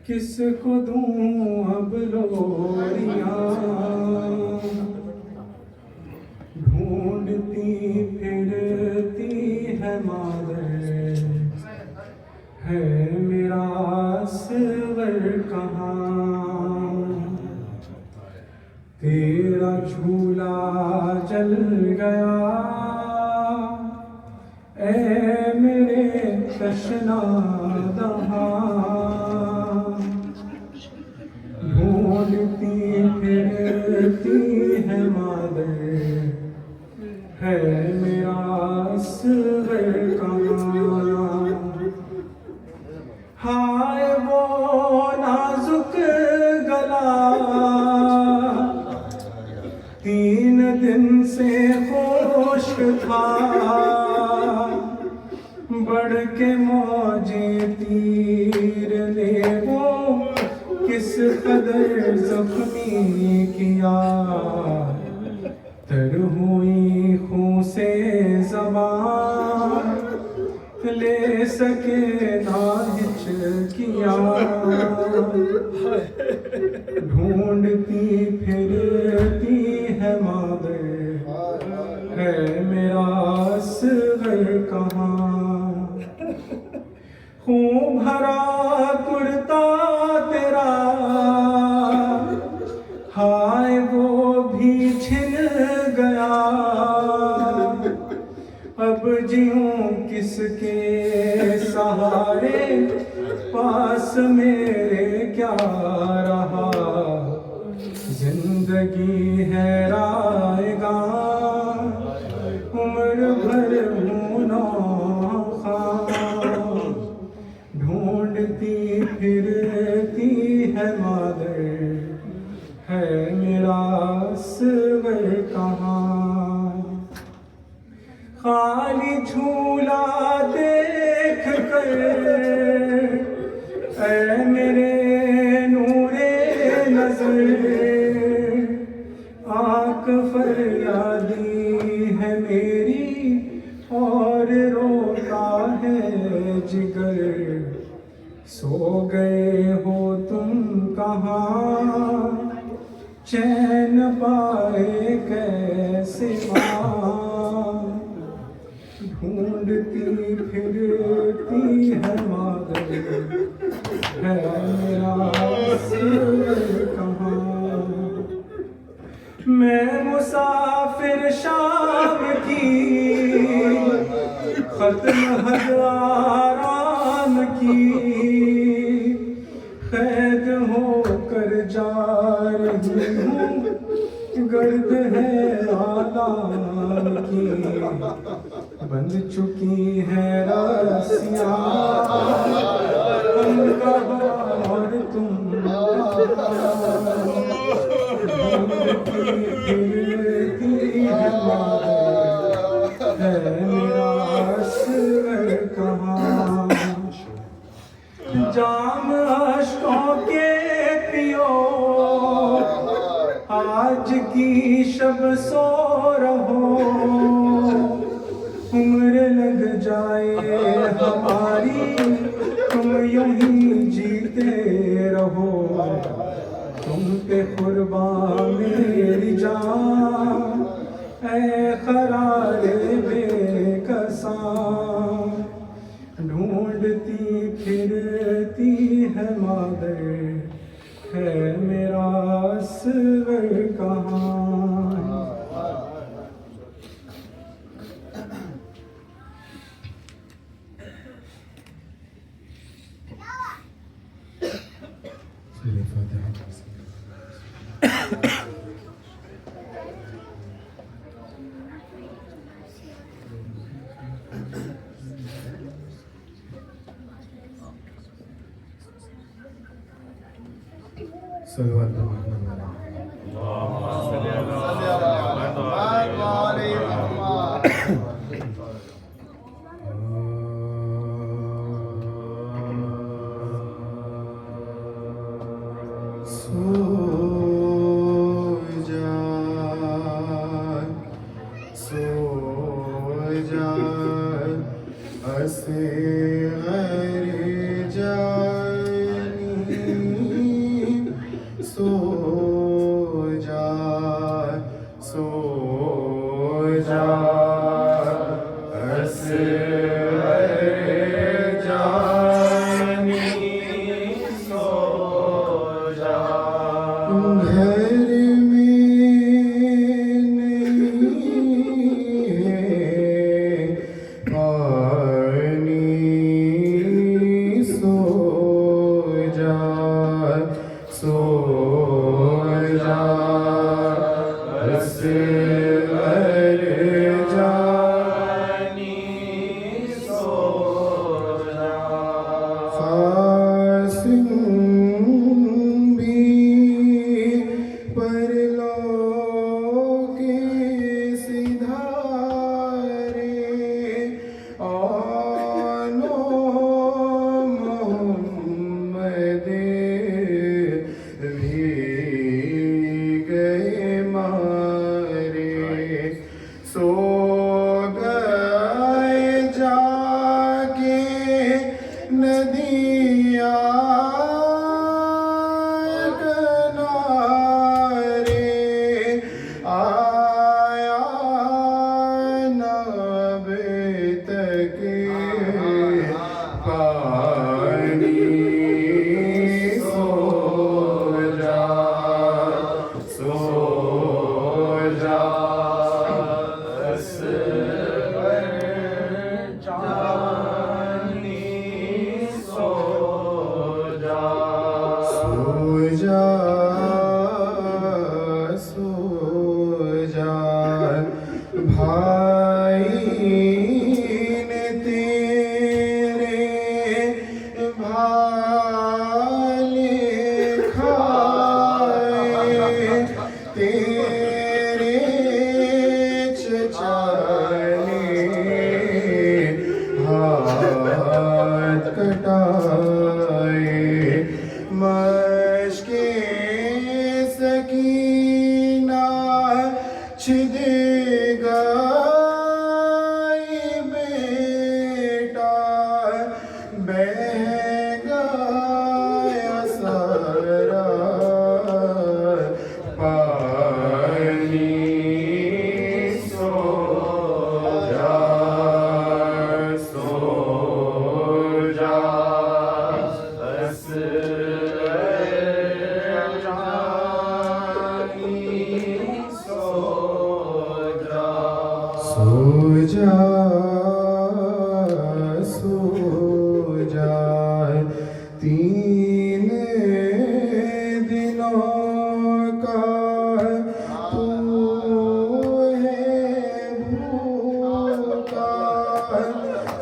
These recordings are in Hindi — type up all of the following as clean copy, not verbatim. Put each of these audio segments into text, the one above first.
किसको दूं अब लोरियां, ढूंढती फिरती है मादर, है मेरा सवर कहाँ। तेरा झूला जल गया ऐ मेरे तशना दहां, ढूंढती फिरती है मादर, है मेरा सवर कहाँ। हाय वो नाजुक गला 3 दिन से खुश्क था, बढ़ के मौजे तीर ने वो किस कदर जख्मी किया। तर हुई खून से ज़बान, ले सके ना हिचकिया। ढूंढती फिरती है मादर, है मेरा सवर कहाँ। खून भरा कुर्ता तेरा, हाय वो भी छिन गया। अब जीऊं किसके सहारे, पास मेरे क्या रहा। जिंदगी है रायगा, उम्र भर हूँ नौखा। ढूंढती फिरती है मादर, है मेरा सवर कहाँ। खाली झूला देख कर ऐ मेरे नूरे नजर, आंख फरियादी है मेरी और रोता है जिगर। सो गए हो तुम कहाँ, चैन पाए कैसे माँ। ढूंढती फिरती है मादर, है मेरा सवर कहाँ। मैं मुसाफिर शाम की, खत्म हद आराम की। कैद होकर जा रही हूँ, गर्द है आलाम की। बंध चुकी है रस्सियाँ, हम कहाँ और तुम कहाँ। ढूंढती फिरती है मादर, है मेरा सवर कहाँ। जाम अश्कों के पियो, आज की शब सो रहो। उम्र लग जाए हमारी, तुम यूं ही जीते रहो। तुम पे कुर्बान मेरी जान, ऐ करारे बेकसां। ढूंढती फिरती है मादर, है मेरा सवर कहाँ। हसे गैर जानी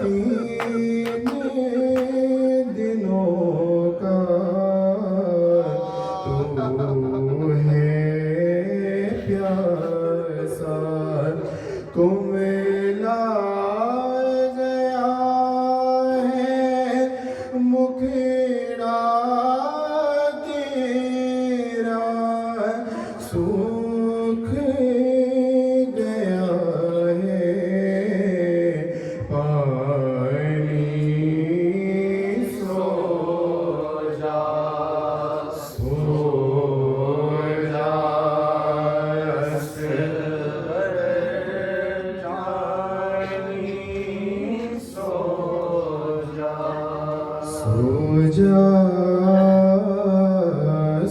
तीन दिनों का तू है प्यासा को मिला गया है मुखड़ा तेरा सूख गया है पानी सो जा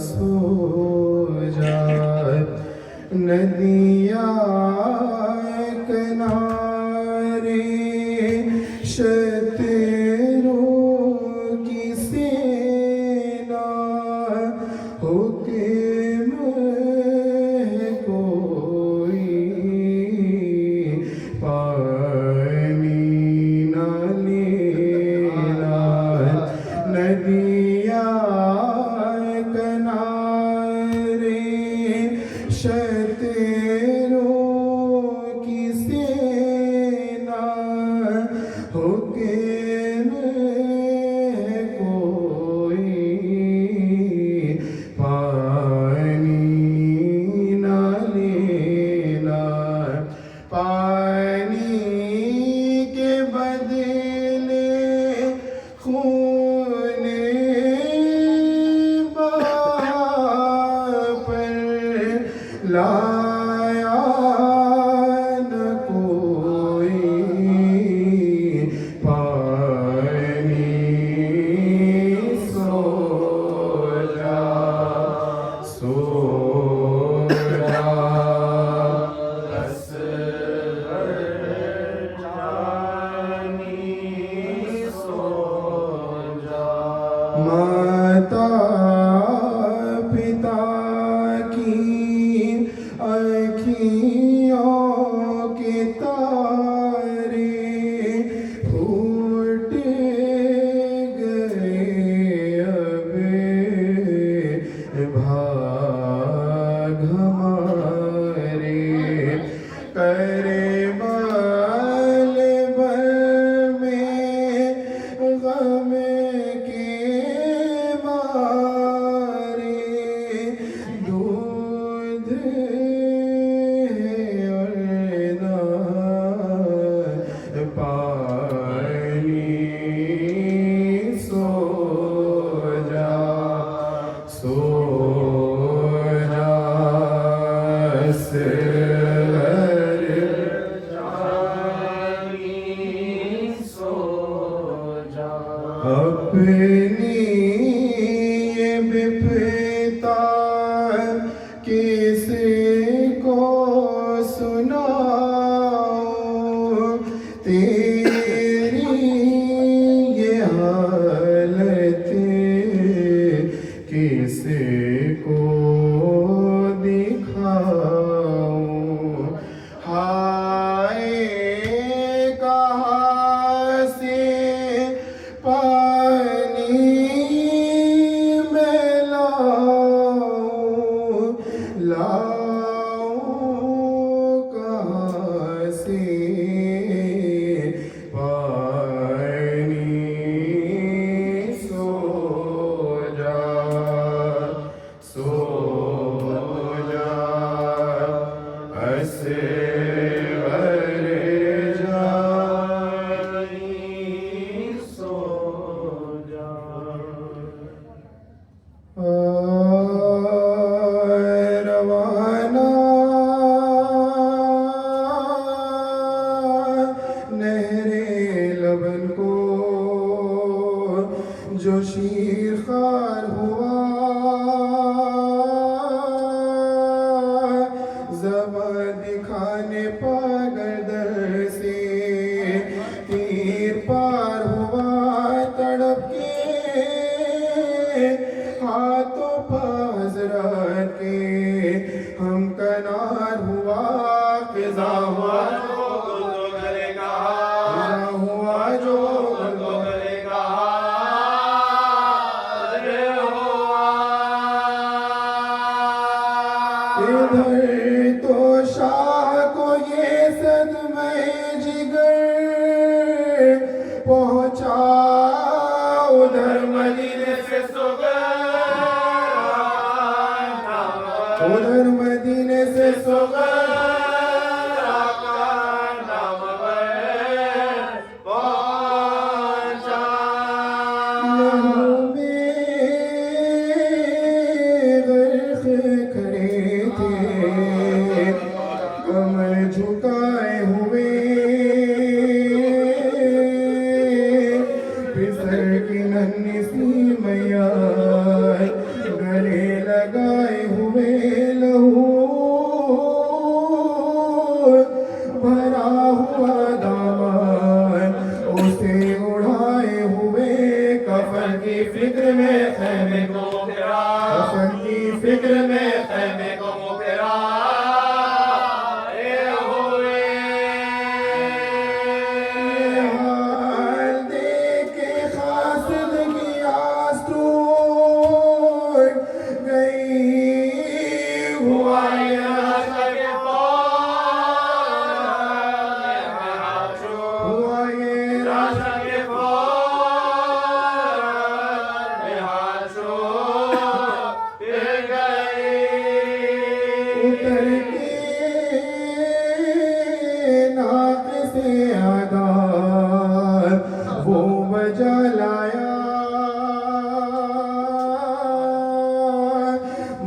सो जा नदिया किनारे शतरों की सेना हुक्म है कोई पानी न लेना नदिया किनारे शतरों की सेना हुक्म है कोई पानी न लेना पानी के बदले खून लाया न कोई पानी सो जा माता पिता की अखियों के तारे फूट गए अब भाग हमारे करे बल बल में गम के मारे दूध पानी सो जा अपनी ये विपदा किसको सुनाऊं तेरी ये हालत किसको दिखाऊं हाय कहाँ से पानी में लाऊं कहाँ से पानी सो जा असवर जानी सो जा रवाना नहरे लबन को जो शीर खार हुआ ज़बा दिखाने पागल से तीर पार हुआ तड़प के हाथों पर हज़रत के हम कनार हुआ फिज़ा हुआ जो पहुंचा उधर मदीने से उधर मदीने से लहू में गर्क खड़े थे कमर झुकाए हुए फिसर की नन्ही सी मैया गले लगाए हुए लहू भरा हुआ दामन उसे उड़ाए हुए कफन की फिक्र में खैमे को कफन की फिक्र में खैमे को हाल देख के खासिदगी आस टूट गई हुआ हुआ ये उतर के नाक से आदाब वो बजा लाया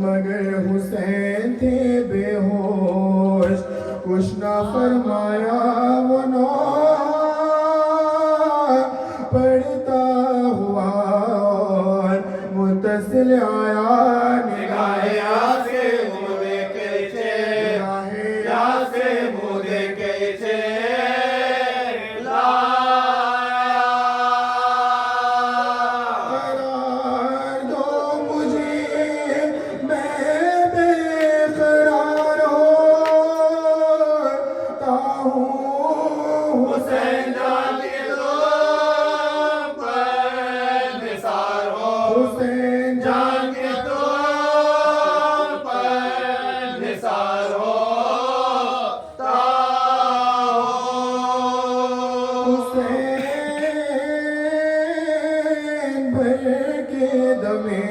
मगर हुसैन थे बेहोश कुछ ना फरमाया वो नौ पढ़ता हुआ और मुतसिल आया निगाहे से मुँह देखे से मुँह देखे करार दो मुझे मैं बेकरार होता हूँ हुसैन जान के तुम पर निसार हो हुसैन जान के तुम पर निसार होता हुसैन भर के दमे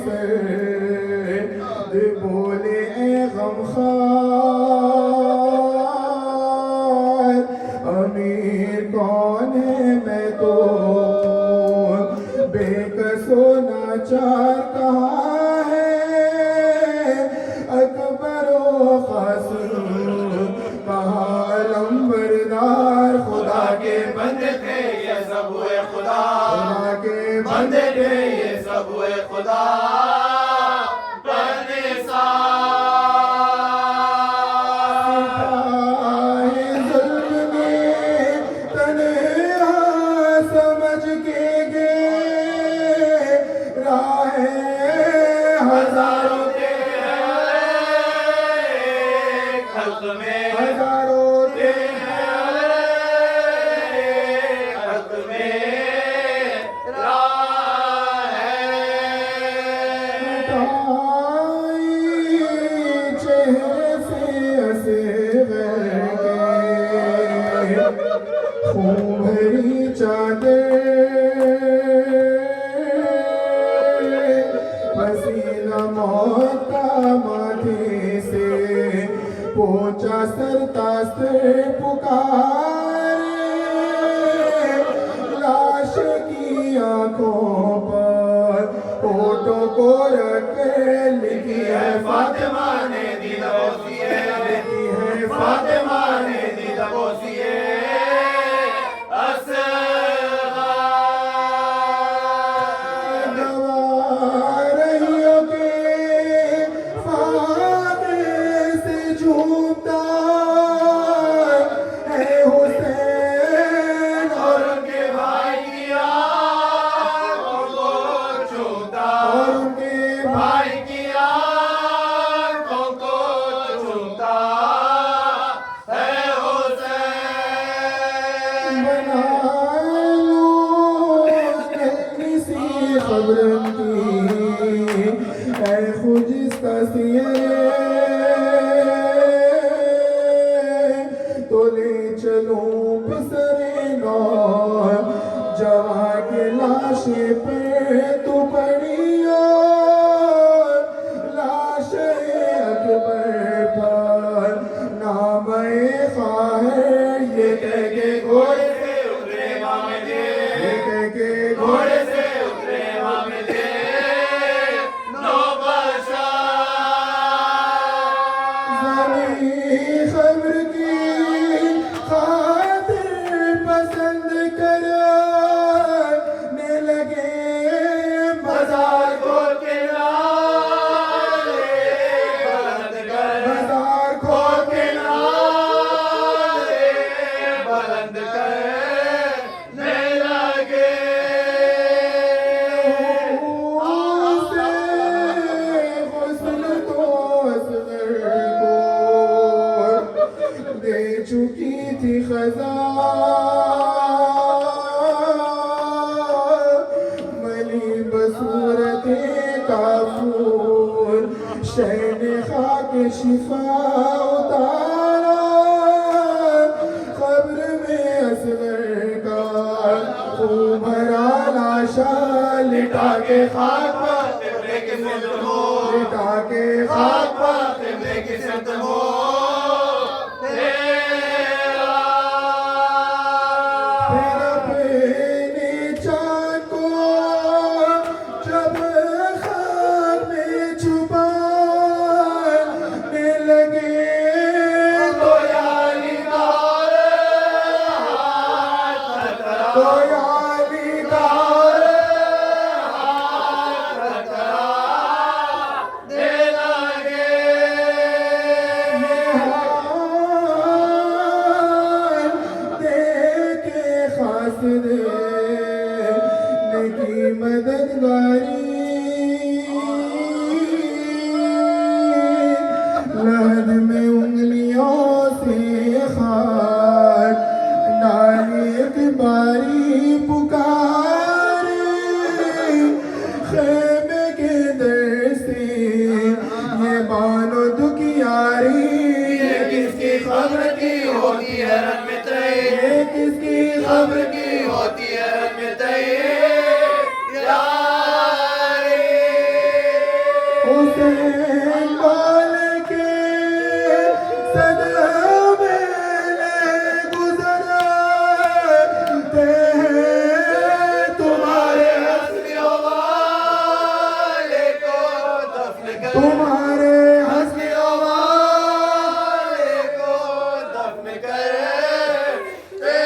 सर्द बोले ए गमखार अमीर कौन है मैं तो बेकसो नाचार कहाँ है अकबरो खासुर कहाँ अलम्बरदार खुदा के बंदे थे ये सब हुए खुदा के बंदे थे ये सब हुए खुदा सिपाही जुल्म में तन्हा समझ के गए राहे हजारों के हजारों के चेहरे से हंसे खूब भरी चादर पसीना मौत का माथे से पोंछा सरता से पुकारे लाश की आंखों पर फोटो को रख लिखी है फातिमा ने दी दबोसिए लिखी है फातिमा ने दी दबोसिए झूमता है हुसैन और उनके भाई की आंखों को छूता और उनके भाई की आंखों को पे तू पड़ी और लाश अकबर पर नामे ख्वाहिर ये कह के घोड़े से उतरे इमाम दे, ये कह के घोड़े से उतरे इमाम दे नौबशा ज़मीं खबर की खातिर पसंद करने लगे बाजार को किनारे बुलंद कर, बाजार को किनारे बुलंद करने लगे। उसे हुस्न तो असगर को दे चुकी थी खज़ा मली बसूरत काफूर शहन खाक शिफा उतारा खब्र में असगर का खून भरा लाशा लिटा के खाक पर तिबरे की सिमत हो, लिटा के खाक पर तिबरे की सिमत हो मददगारी लहद में उंगलियों से खाट डाली एक बारी पुकारे खेमे के दर से ये बानो दुखियारी ये किसकी खबर की होती है रन में तय, ये किसकी खबर की होती है रन में तय हुसैन बोल के सदमे गुजरते हैं तुम्हारे हस्तियों वाले को दफन कर, तुम्हारे हस्तियों वाले को दफन करते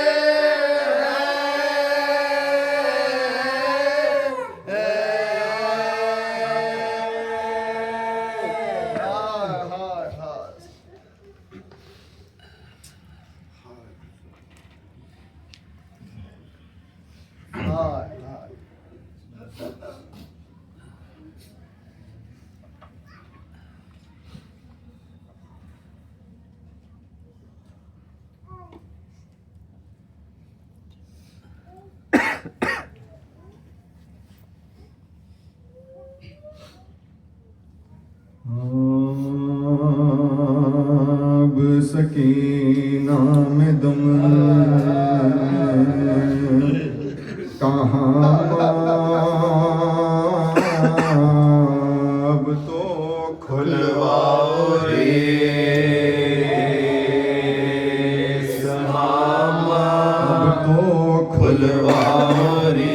अब सकीना में दम कहाँ अब तो खुलवाओ रे सहामा, अब तो खुलवाओ रे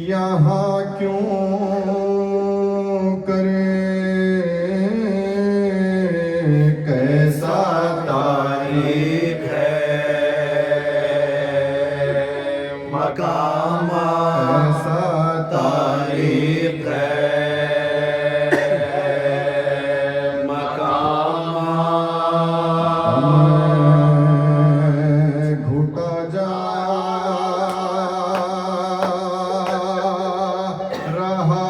यहाँ क्यों करे कैसा तारीख है मकाम ऐसा तारीख है मकाम घुटा जा रहा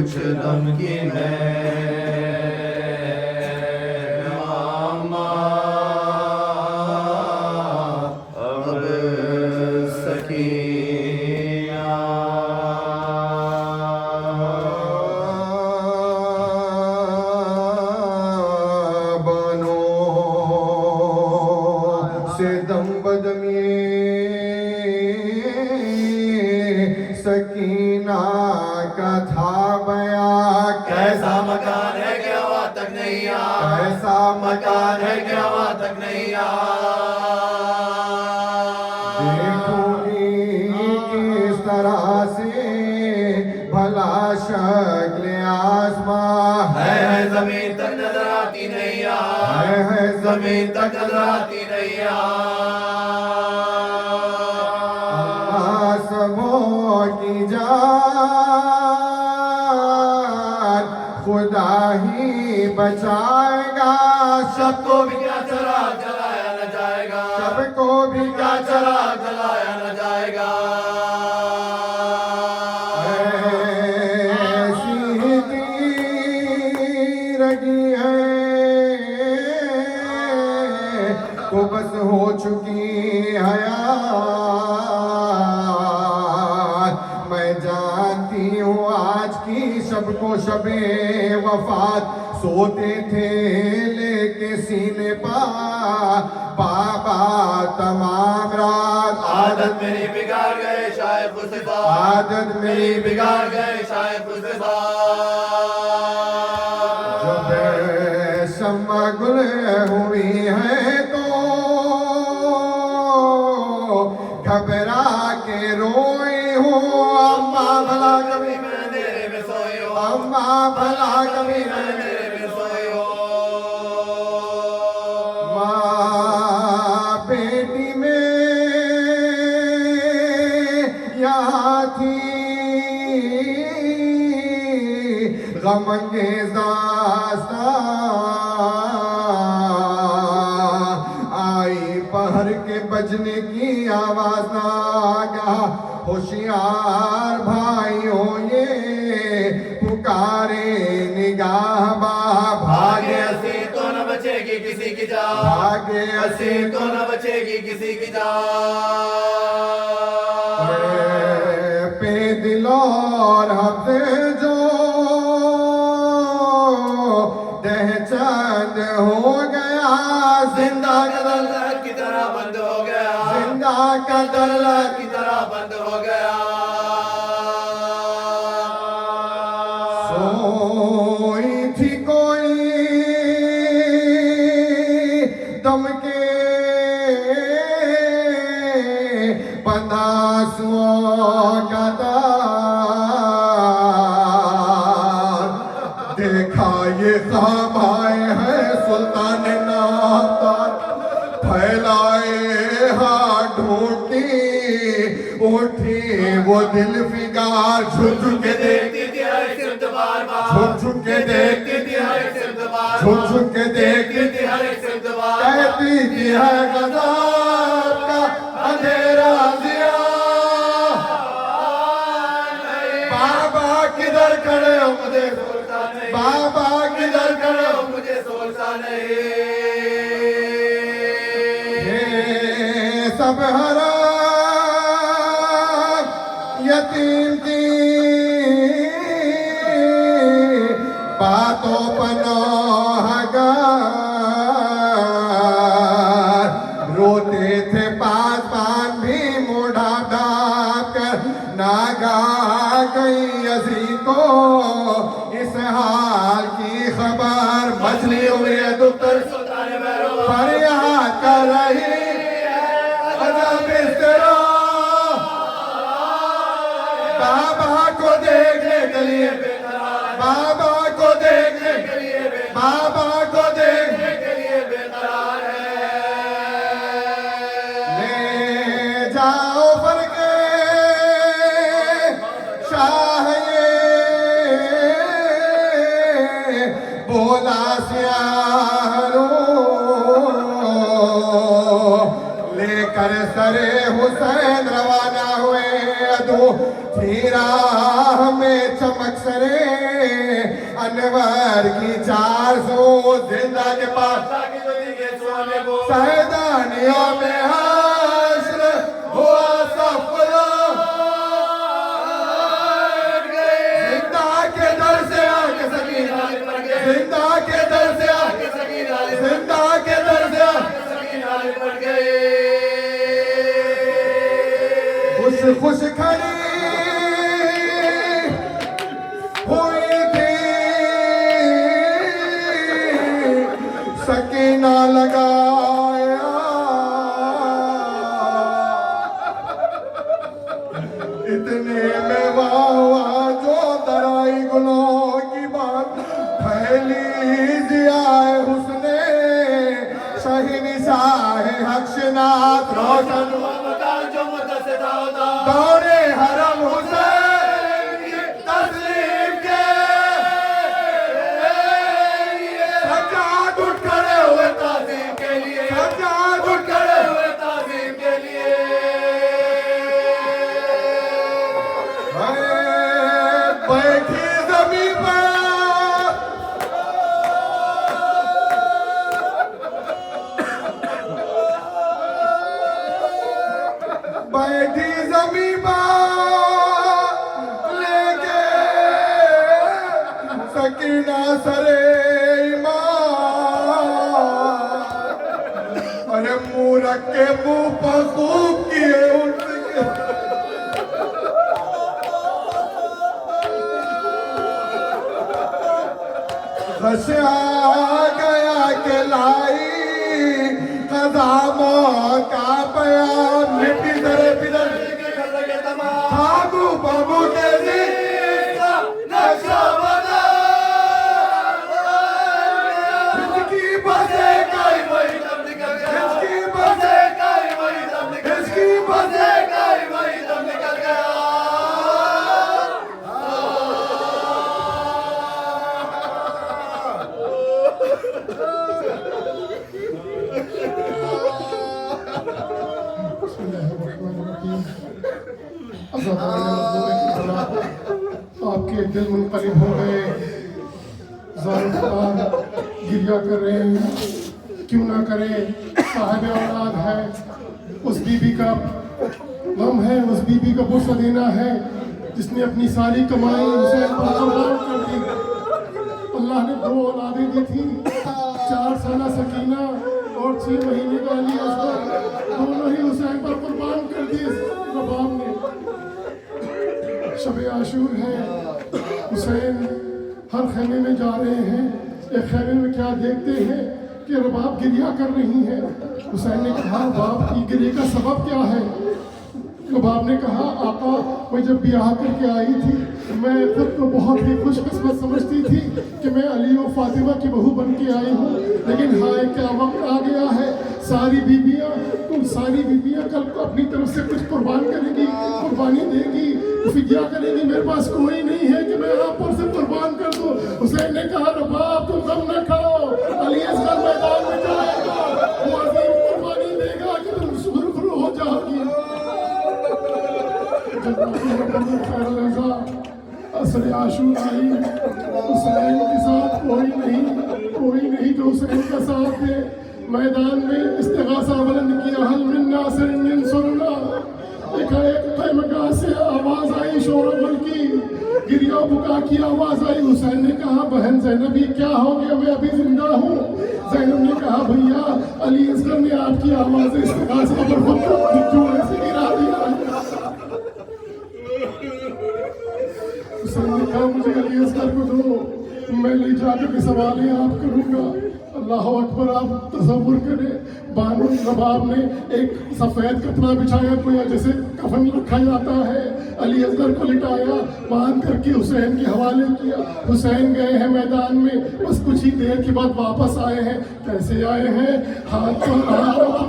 कुछ दम की मामा अब सकीना बनो से दम बदमी सकीना का था बया कैसा मकान है क्या वहाँ तक नहीं आ ऐसा मकान है क्या वहाँ तक नहीं आ देखो किस तरह से भला शक्ल आसमां है जमीन तक नजर आती नहीं आ है जमीन तक नजर आती नहीं आ सबों की जान खुदा ही बचाएगा सबको भी क्या चराग जलाया न जाएगा सबको भी क्या चराग जलाया न जाएगा ऐसी रगी है को बस हो चुकी हयात मैं जानती हूँ आज की सबको शबे वफात सोते थे लेके सीने पा बाबा तमाम रात आदत मेरी बिगाड़ गए शायद खुशबा आदत मेरी बिगाड़ गए शायद खुशबा जब शम्मा गुल हुई है तो घबरा के रोई हूँ अम्मा भला कभी मैं अंधेरे में सोई हो अम्मा भला कभी मैं अंधेरे में सोई हो माँ बेटी में यहाँ थी गम अंगेज़ दास्तां आई पहर के बजने की आवाज नागा होशियार भाइयों ये पुकारे निगाह भागे हसी तो न बचेगी किसी की जान भागे हसी तो न बचेगी किसी की जान पे दिल और हफ्ते जो दहचंद हो गया जिंदा का दरला की तरह बंद हो गया जिंदा का दरला की तरह बंद हो गया सोई थी कोई दम के बंधा का दार देखा ये ख्वाब आए हैं सुल्तान नामदार फैलाए हाथ ढूंढती उठी वो दिल फिगार झुक के देखती थी हर सिमत बार बार झुक के देखती थी हर सिमत बार झुक के देखती थी हर सिमत बार कहती थी है गज़ब का अंधेरा दिया बाबा किधर खड़े हो मुझे सोचता नहीं बाबा किधर खड़े हो मुझे सोचता नहीं ये सब हरा यतीम की बातों पनाहगार रोते थे पास पान भी मोढ़ा डाब कर नागा गई अजी को इस हाल की खबर मछली हुई है दुख्तर सुल्तान भैरव फरियाद कर रही अजब इस तरह बाबा को देखने के लिए बाबा को देखने के लिए बाबा को देखने के लिए बेकरार है ले जाओ पर के शाह ये बोला सियारो लेकर सरे हुसैन रवाना हुए अदो थी राह में चमक सरे अनवर की 400 जिंदा के पास ताकि तो दिखे सोने को सैदानियों में हश्र हुआ सफल जिंदा के दर से आके सकीना पड़ गए जिंदा के दर से आके सकीना जिंदा के दर से सकीना पड़ गए खुश खुश खड़ी हुई थी सकीना लगाया इतने में वाह जो दराई गुलों की बात फैली जियाए हुस्ने सही निसाह हक्षनाथ रोशन जो मुद्दत दाऊदा दौरे हरम हुसैन की तस्लीम के सज्जाद उठ खड़े हुए ताज़ीम के लिए सज्जाद उठ खड़े खड़े हुए ताज़ीम के लिए बैठी जमीन पर बैठी जमीन पर लेके सकीना सरे ईमान अरे मुंह रख के मुंह पर खूब किए उनके हंसा गया के लाई कदमों का बयान मिट्टी दरे पिदर बाबू बाबू के नक्शा बना इसकी बसे काई वही दम निकल गया इसकी बसे काई वही दम निकल इसकी बसे काई वही दम निकल गया आपके दिल मुनक़लिब हो गए ज़ालिम गिरिया कर रहे हैं क्यों ना करें साहिब औलाद है उस बीबी का गम है उस बीबी का बुर्सा देना है जिसने अपनी सारी कमाई हुसैन पर कुर्बान कर दी अल्लाह ने 2 औलादें दी थी 4 साल सकीना और 6 महीने का अली असगर दोनों ही हुसैन पर कुर्बान कर दिए रबाब ने शब आशूर है हुसैन हर खैमे में जा रहे हैं एक खैमे में क्या देखते हैं कि रबाब गिरिया कर रही है हुसैन ने कहा बाप की गिरे का सबब क्या है रबाब ने कहा आका मैं जब ब्याह करके आई थी मैं खुद को बहुत ही खुशकिस्मत समझती थी कि मैं अली और फातिमा की बहू बन के आई हूँ लेकिन हाय क्या वक्त आ गया है सारी बीबियाँ कल को अपनी तरफ से कुछ कुर्बान करेगी कुर्बानी देगी फिदिया करेगी मेरे पास कोई नहीं है कि मैं आप पर से कुर्बान कर दूँ हुसैन ने कहा रबाब तुम गम न खाओ अली असगर मैदान में जाएगा वो अजीम कुर्बानी देगा कि तुम सुरखरू हो जाओगी असर आशूर आई हुसैन के साथ कोई नहीं जो हुसैन का साथ दे मैदान में इस्तिगासा बुलंद किया हल मिन नासिरिन यंसुरना एक तहमगा से आवाज आई शोरगुल की गिरिया बुका की आवाज आई हुसैन ने कहा बहन ज़ैनबी क्या हो गया मैं अभी जिंदा हूँ ज़ैनब ने कहा भैया अली असगर ने आपकी आवाज इस्तिगासा पर खुद जोड़े से गिरा दिया हुसैन ने कहा मुझे अली असगर को दो मैं ले जाकर के सवाल आप करूँगा अल्लाह अकबर आप तसव्वुर करें बानो रबाब ने एक सफ़ेद कपड़ा बिछाया कोया जैसे कफन रखा जाता है अली असगर को लिटाया बांध करके हुसैन के हवाले किया हुसैन गए हैं मैदान में बस कुछ ही देर के बाद वापस आए हैं कैसे आए हैं हाथ पर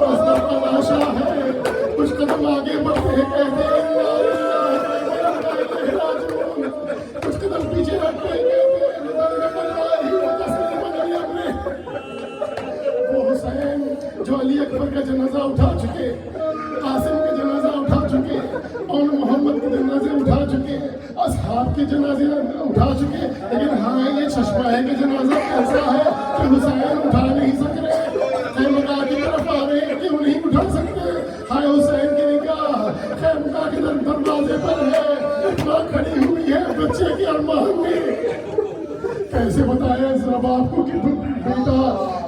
असगर का लाशा है कुछ कदम आगे बढ़ते हैं कहते कुछ कदम पीछे रखते हैं जो अली अकबर का जनाजा उठा चुके कासिम का जनाजा उठा चुके और मोहम्मद के जनाजे उठा चुके असहाब के जनाजे उठा चुके, लेकिन हाँ ये चश्मा है कि जनाजा ऐसा है कि हुसैन उठा नहीं सक रहे, खैमगाह की तरफ आ रहे हैं कि नहीं उठा सकते। हाय हुसैन की निगाह खैमगाह के दरवाजे पर है, माँ खड़ी हुई है बच्चे के अरमान में। कैसे बताया इस रबाब को कि बेटा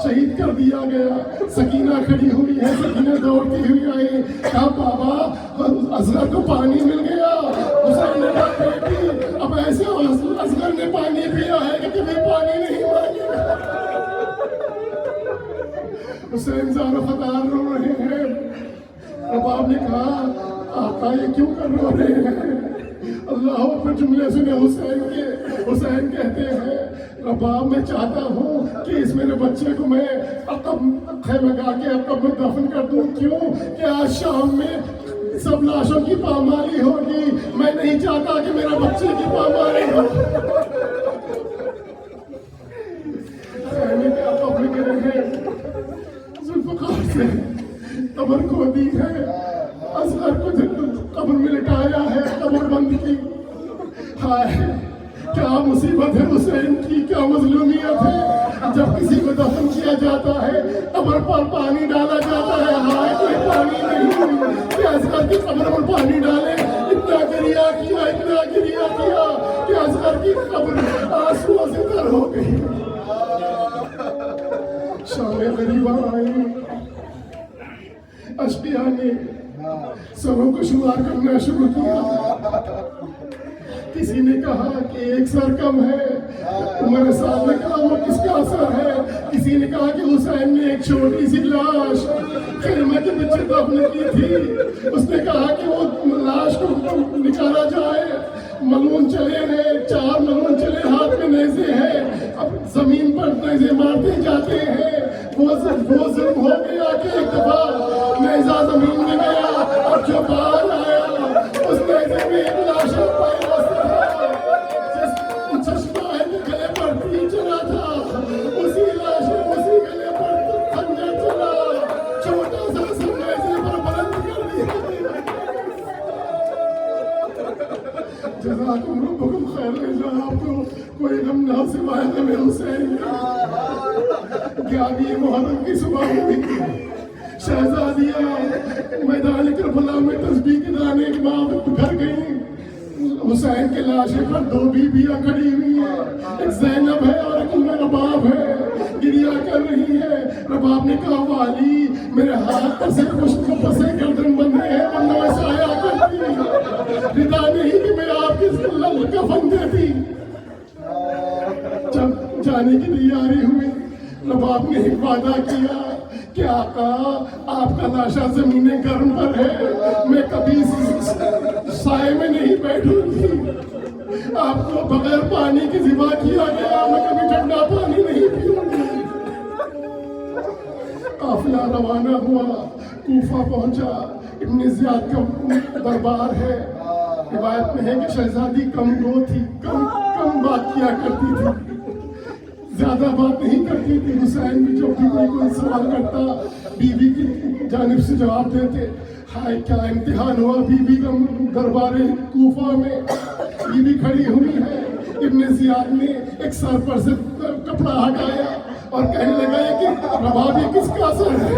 शहीद कर दिया गया। सकीना खड़ी हुई है, सकीना दौड़ती हुई आई, कहा बाबा असगर को पानी मिल गया। हुसैन ने कहा बेटी अब ऐसे असगर ने पानी पिया है कि कभी पानी नहीं मांगेगा। हुसैन ज़ारो ख़तार रो रहे हैं। रबाब ने कहा आका ये क्यों कर रो रहे हैं? अल्लाह पर जुमले सुने हुसैन के। हुसैन कहते हैं रबाब मैं चाहता हूँ कि इस मेरे बच्चे को मैं अक़ब खैमगाह के अक़ब में दफन कर दूँ। क्यों कि आज शाम में सब लाशों की पामाली होगी, मैं नहीं चाहता कि मेरा बच्चे की पामाली हो। अक़ब में गिरे हैं, ज़ुल्फ़िकार से कब्र खोदी है, असगर को कब्र में लिटाया है, कब्र बंद की। हाय क्या मुसीबत है हुसैन की, क्या मजलूमियत है। जब किसी को दफन किया जाता है कब्र पर पानी डाला जाता है, हाय कोई पानी नहीं। असगर की कब्र पर पानी डाले, इतना गिरिया किया कि असगर की कब्र आंसुओं से तर हो गई। शाम गरीबा आई, अशकिया ने सरों को शुमार करना शुरू किया। किसी ने कहा कि एक सर कम है, उमर साहब ने कहा वो किसका असर है। किसी ने कहा कि हुसैन ने एक छोटी सी लाश खैमे के पीछे दफन की थी, उसने कहा कि वो लाश को निकाला जाए। मलून चले हैं, 4 मलून चले, हाथ में नेज़े हैं, अब जमीन पर नेज़े मारते जाते हैं। वो जुल्म हो गया कि एक दफा नेज़ा जमीन में गया और जो बाहर आया उस नेज़े में एक लाश गले पर तीर चला था, उसी लाश उसी गले पर खंजर चला, छोटा सा नेज़े पर बुलंद कर दिया। जज़ाकुम रब्बुकुम खैर। आपको कोई गम ना सिवाय गम हुसैन। 11 मुहर्रम की सुबह हुई, शहजादियाँ मैदान करबला में तस्बीह के दाने के बाद घर गई। हुसैन के लाशे पर 2 बीबियाँ खड़ी हुई हैं, एक ज़ैनब है और एक रबाब है, गिरिया कर रही है। रबाब ने कहा वाली मेरे हाथ पर से पसे गर्दन बंधे हैं, वरना मैं साया करती, रिदा नहीं कि मैं आपकी कफन देती। जब जाने की तैयारी हुई, रबाब ने एक वादा किया कि आका आपका लाशा जमीन गर्म पर है, मैं कभी साए में नहीं बैठूंगी। आपको बगैर पानी के ज़िबा किया गया, मैं कभी ठंडा पानी नहीं पीऊंगी। काफिला रवाना हुआ, कूफा पहुंचा। इब्न ज़ियाद का दरबार है। रिवायत में है कि शहजादी कम गो थी, कम बात किया करती थी, ज्यादा बात नहीं करती थी। हुसैन भी जब भी कोई सवाल करता बीबी की जानिब से जवाब देते। हाय क्या इम्तिहान हुआ बीबी का दरबारे कूफा में। बीबी खड़ी हुई है, इब्न ज़ियाद ने एक सर पर से कपड़ा हटाया और कहने लगा कि रबाब ये किसका सर है?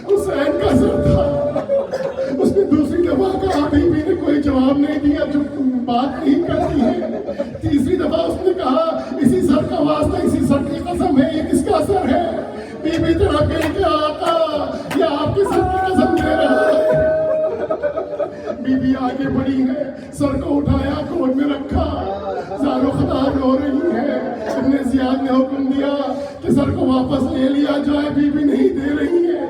हुसैन का सर था। उसने दूसरी दफा कहा, बीबी ने कोई जवाब नहीं दिया, जो बात नहीं करती है। तीसरी दफा उसने कहा इसी सर का वास्ता, इसी सर की कसम है, ये किसका सर है? बीबी तड़प गई कि आका ये आपके सर की कसम दे रहा है। बीबी आगे बढ़ी है, सर को उठाया, गोद में रखा, ज़ारो ख़तार रो रही है। इब्न ज़ियाद ने हुक्म दिया कि सर को वापस ले लिया जाए, बीबी नहीं दे रही है।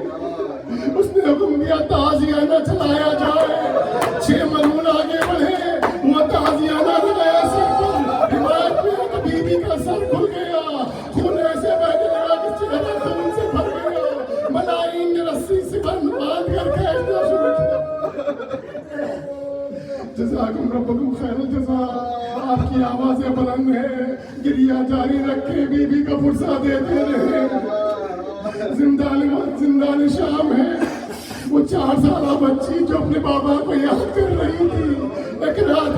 उसने हुक्म दिया ताज़ियाना चलाया जाए। 6 मलून आगे बढ़े, वो ताज़ियाना लगाया सिर पर। हिमायत में बीबी का सर खुल गया, खून ऐसे बहने लगा कि चेहरा खून से भर गया। मलाइन ने रस्सी से बांध कर खींचना शुरू किया। जज़ाकुम रब्बुकुम खैरुल जज़ा। आपकी आवाज़ें बुलंद है, गिरिया जारी रखे, बीबी का फुर्सा देते रहे। जिंदान शाम है। वो 4 साल बच्ची जो अपने बाबा को याद कर रही थी, एक रात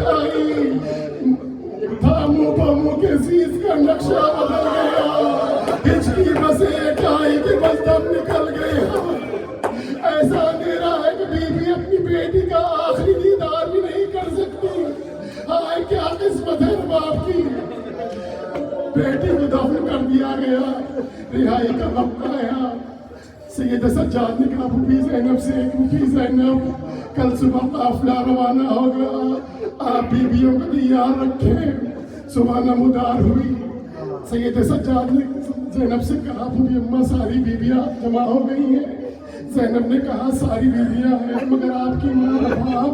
बाप की बेटी को दफन कर दिया गया, रिहाई का वक्त आया। सैयद सज्जाद ने कहा फूफी ज़ैनब से, फूफी ज़ैनब कल सुबह काफिला रवाना होगा, आप बीबियों को तैयार रखें। सुबह नमूदार हुई। सैयद सज्जाद ने ज़ैनब से कहा फूफी अम्मा सारी बीबियाँ जमा हो गई हैं। ज़ैनब ने कहा सारी बीबियाँ हैं मगर आपकी माँ और बाप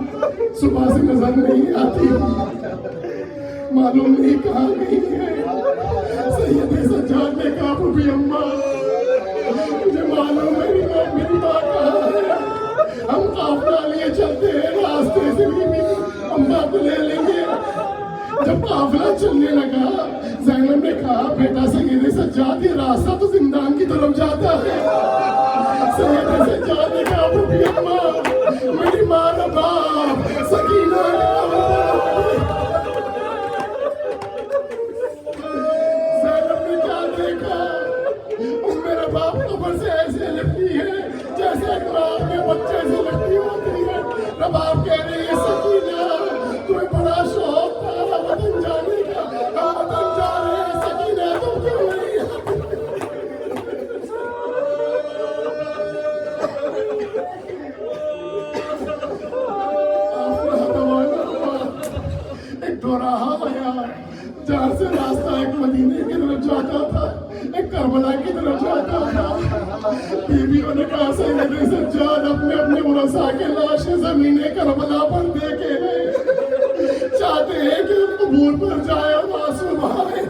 सुबह से नजर नहीं आती, मालूम नहीं कहाँ गई है। सैयद सज्जाद ने कहा फूफी अम्मा मुझे मालूम है मेरी माँ कहाँ है, हम काफिला लिए चलते हैं, रास्ते से भी अम्मा को ले लेंगे। जब काफिला चलने लगा ज़ैनब ने कहा बेटा सैयद सज्जाद ये रास्ता तो जिंदान की तरफ जाता है। सैयद सज्जाद ने कहा फूफी अम्मा मेरी माँ और बाप सकीना बाप कब्र से ऐसे लगती है जैसे एक माँ अपने बच्चे से लगती होती है। रबाब कह रही है सकीना तुम्हें बड़ा शौक था वतन जाने का, हम वतन जा रहे हैं, सकीना तुम क्यों नहीं एक दोराहा आया जहाँ से रास्ता एक मदीने की तरफ जाता था, एक करबला की तरफ जाता था। बीवियों ने कहा सैयद सज्जाद अपने अपने मुरसा के लाशें ज़मीने करबला पर देखे हैं, चाहते हैं कि कबूर पर जाए और आंसू बहाए।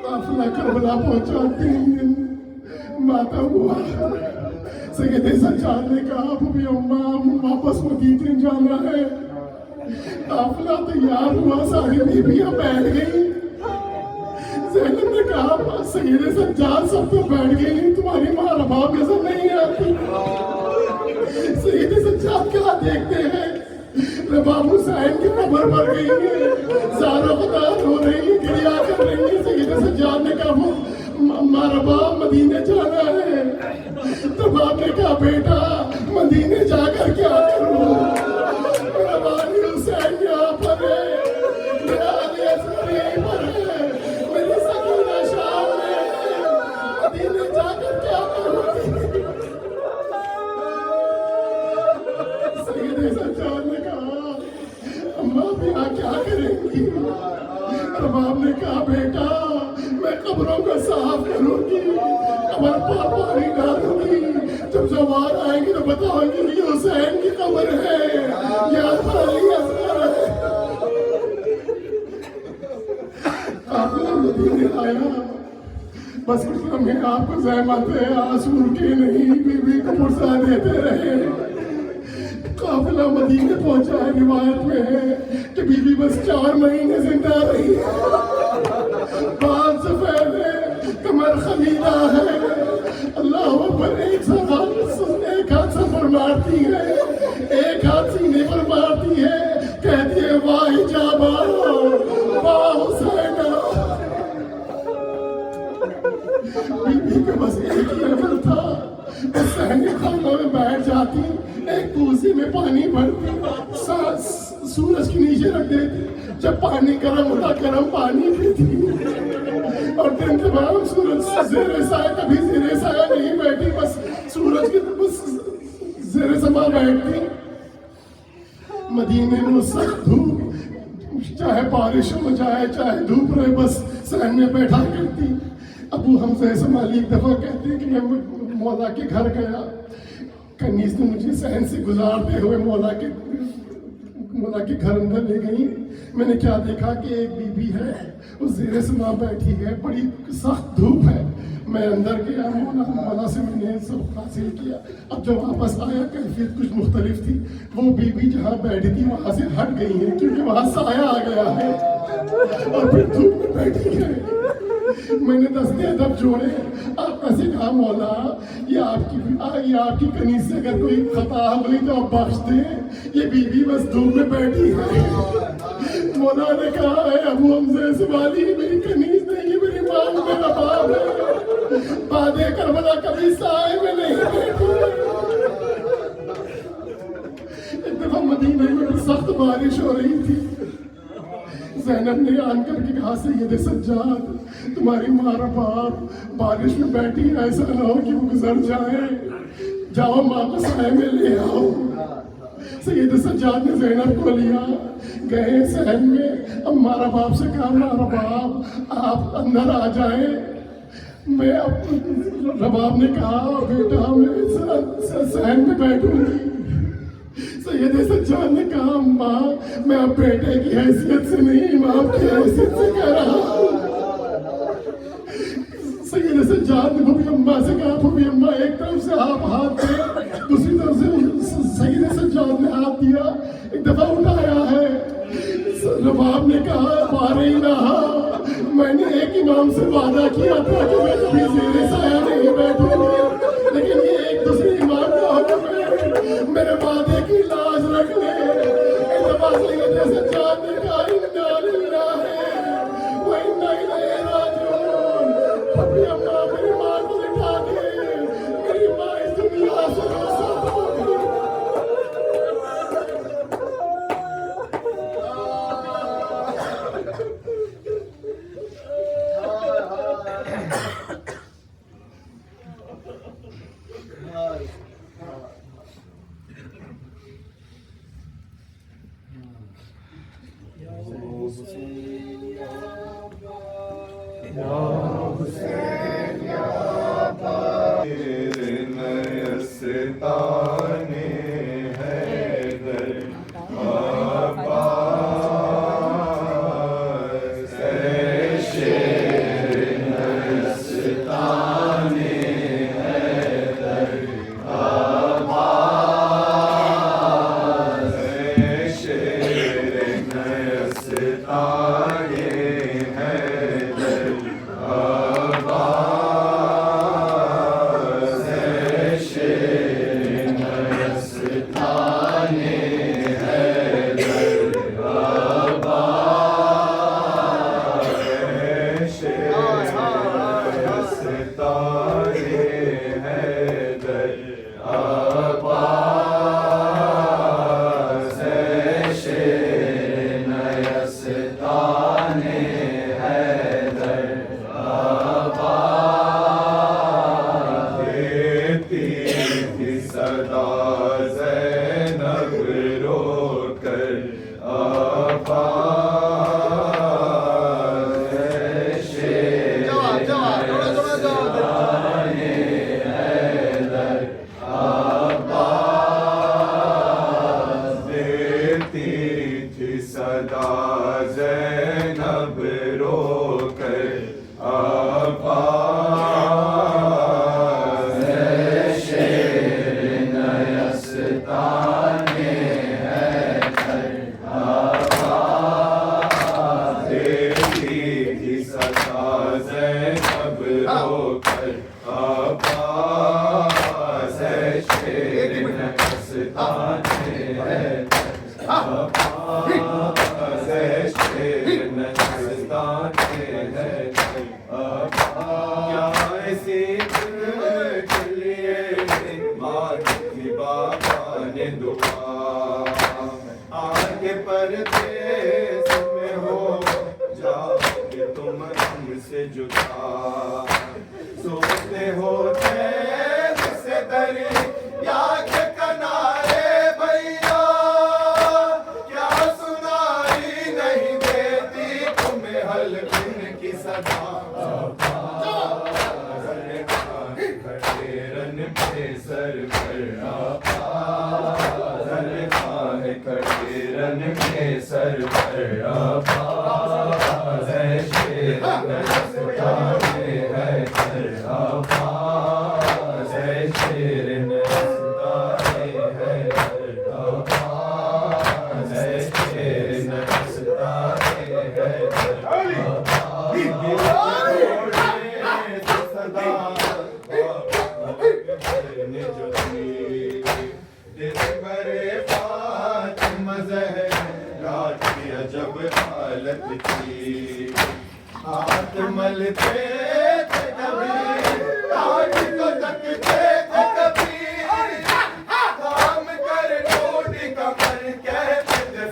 काफिला करबला पहुंचा 3 दिन मातम हुआ। सैयद सज्जाद ने कहा फूफी अम्मा वापस मदीने जाना है। काफिला तैयार हुआ, सारी बीबियां बैठ गई। ज़ैनब ने कहा सैयद सज्जाद सब तो बैठ गई, तुम्हारी माँ रबाब नजर नहीं आती। सैयद सज्जाद क्या देखते हैं रबाब हुसैन की कब्र पर गई है, ज़ारा ख़ुदात हो रही है, गिरिया कर रही है। सैयद सज्जाद ने कहा माँ रबाब मदीने जाना है। रबाब ने कहा बेटा मदीने जाकर क्या करूँ, रबानी हुसैन यहाँ पर है, मेरा अली असगर यहीं पर है, मेरी सकीना शाम में है, मदीने जाकर क्या करूँगी। सैयद सज्जाद ने कहा अम्मा भी यहाँ क्या करेंगी। रबाब ने कहा बेटा मैं कब्रों को साफ करूँगी, कब्र पर पानी डालूंगी, जब जवान आएंगे तो बताऊंगी कि हुसैन की कब्र है, यहाँ पर अली असगर है। काफिला मदीने आया, बस कुछ लम्हे आपको ज़हमत है, आंसू रुके नहीं, बीवी को पुरसा देते रहे। काफिला मदीने पहुंचा है, रिवायत में है कि बीवी बस 4 महीने जिंदा रही। बाल सफेद है, कमर खमीदा है, अल्लाह अकबर। एक हाथ सफर मारती है, एक हाथ सीने पर मारती है, कहती है वाह जाबा वाह हुसैना। बीबी के बस एक ही अमल था, बस सहने खानों में बैठ जाती, एक कुर्सी में पानी भरती, सूरज के नीचे रख देती, जब पानी गर्म होता गर्म पानी पीती। और दिन के बाद सूरज ज़ेरे साया, कभी ज़ेरे साया नहीं बैठी, बस सूरज की बस ज़ेरे समा बैठती। मदीने में सख्त धूप, चाहे बारिश हो चाहे धूप रहे, बस सहन में बैठा करती। अबू हमज़ा इस्माइली एक दफ़ा कहते हैं कि मैं मौला के घर गया, कनीज़ ने मुझे सहन से गुजारते हुए मौला के घर अंदर ले गई। मैंने क्या देखा कि एक बीबी है, उस ज़ेरे समा बैठी है, बड़ी सख्त धूप है। मैं अंदर गया, मौला से मैंने सब हासिल किया। अब जब वापस आया कैफियत कुछ मुख्तलिफ थी। वो बीबी जहाँ बैठी थी वहाँ से हट गई है, क्योंकि वहाँ साया आ गया है और फिर धूप में बैठी है। मैंने दस्ते अदब जोड़े, आपका से कहा मौला ये आपकी कनीज से अगर कोई खता बोली तो आप बख्श दें, ये बीबी बस धूप में बैठी है। मौला ने कहा है अबू हमज़ा इस्माइली मेरी कनीज नहीं है, मेरी माँ मेरा बाप है, बादे करबला कभी साए में नहीं बैठी। एक दफा मदीने में सख्त बारिश हो रही थी, जैनब ने आन करके कहा, सैयद सज्जाद, तुम्हारी माँ और बाप बारिश में बैठी है, ऐसा ना हो कि वो गुजर जाए, जाओ माँ को साए में ले आओ। सैयद सज्जाद ने जैनब को लिया, गए सहन में। अब मारा बाप से कहा, मारा बाप आप अंदर आ जाए। मैं अब रबाब ने कहा, बेटा मैं सहन में बैठूंगी। सैयद सज्जाद ने कहा, माँ मैं अब बेटे की हैसियत से नहीं, माँ की हैसियत से कह रहा हूँ। सैयद सज्जाद ने फूफी अम्मा से कहा, फूफी अम्मा एक तरफ से आप हाथ दे, दूसरी तरफ से सैयद सज्जाद ने हाथ दिया, एक दफा उठाया है। रबाब ने कहा, पारे नहा, मैंने एक इमाम से वादा किया था कि मैं कभी ज़ेरे साया नहीं बैठूंगी, लेकिन ये एक दूसरे इमाम का हुक्म है, मेरे वादे की लाज रख ले। एक दफा सैयद सज्जाद ने कहा, इन्ना लिल्लाहि व इन्ना इलैहि राजिऊन। फूफी अम्मा मेरी माँ को लिटा दे, मेरी माँ इस दुनिया से रुखसत हो गई।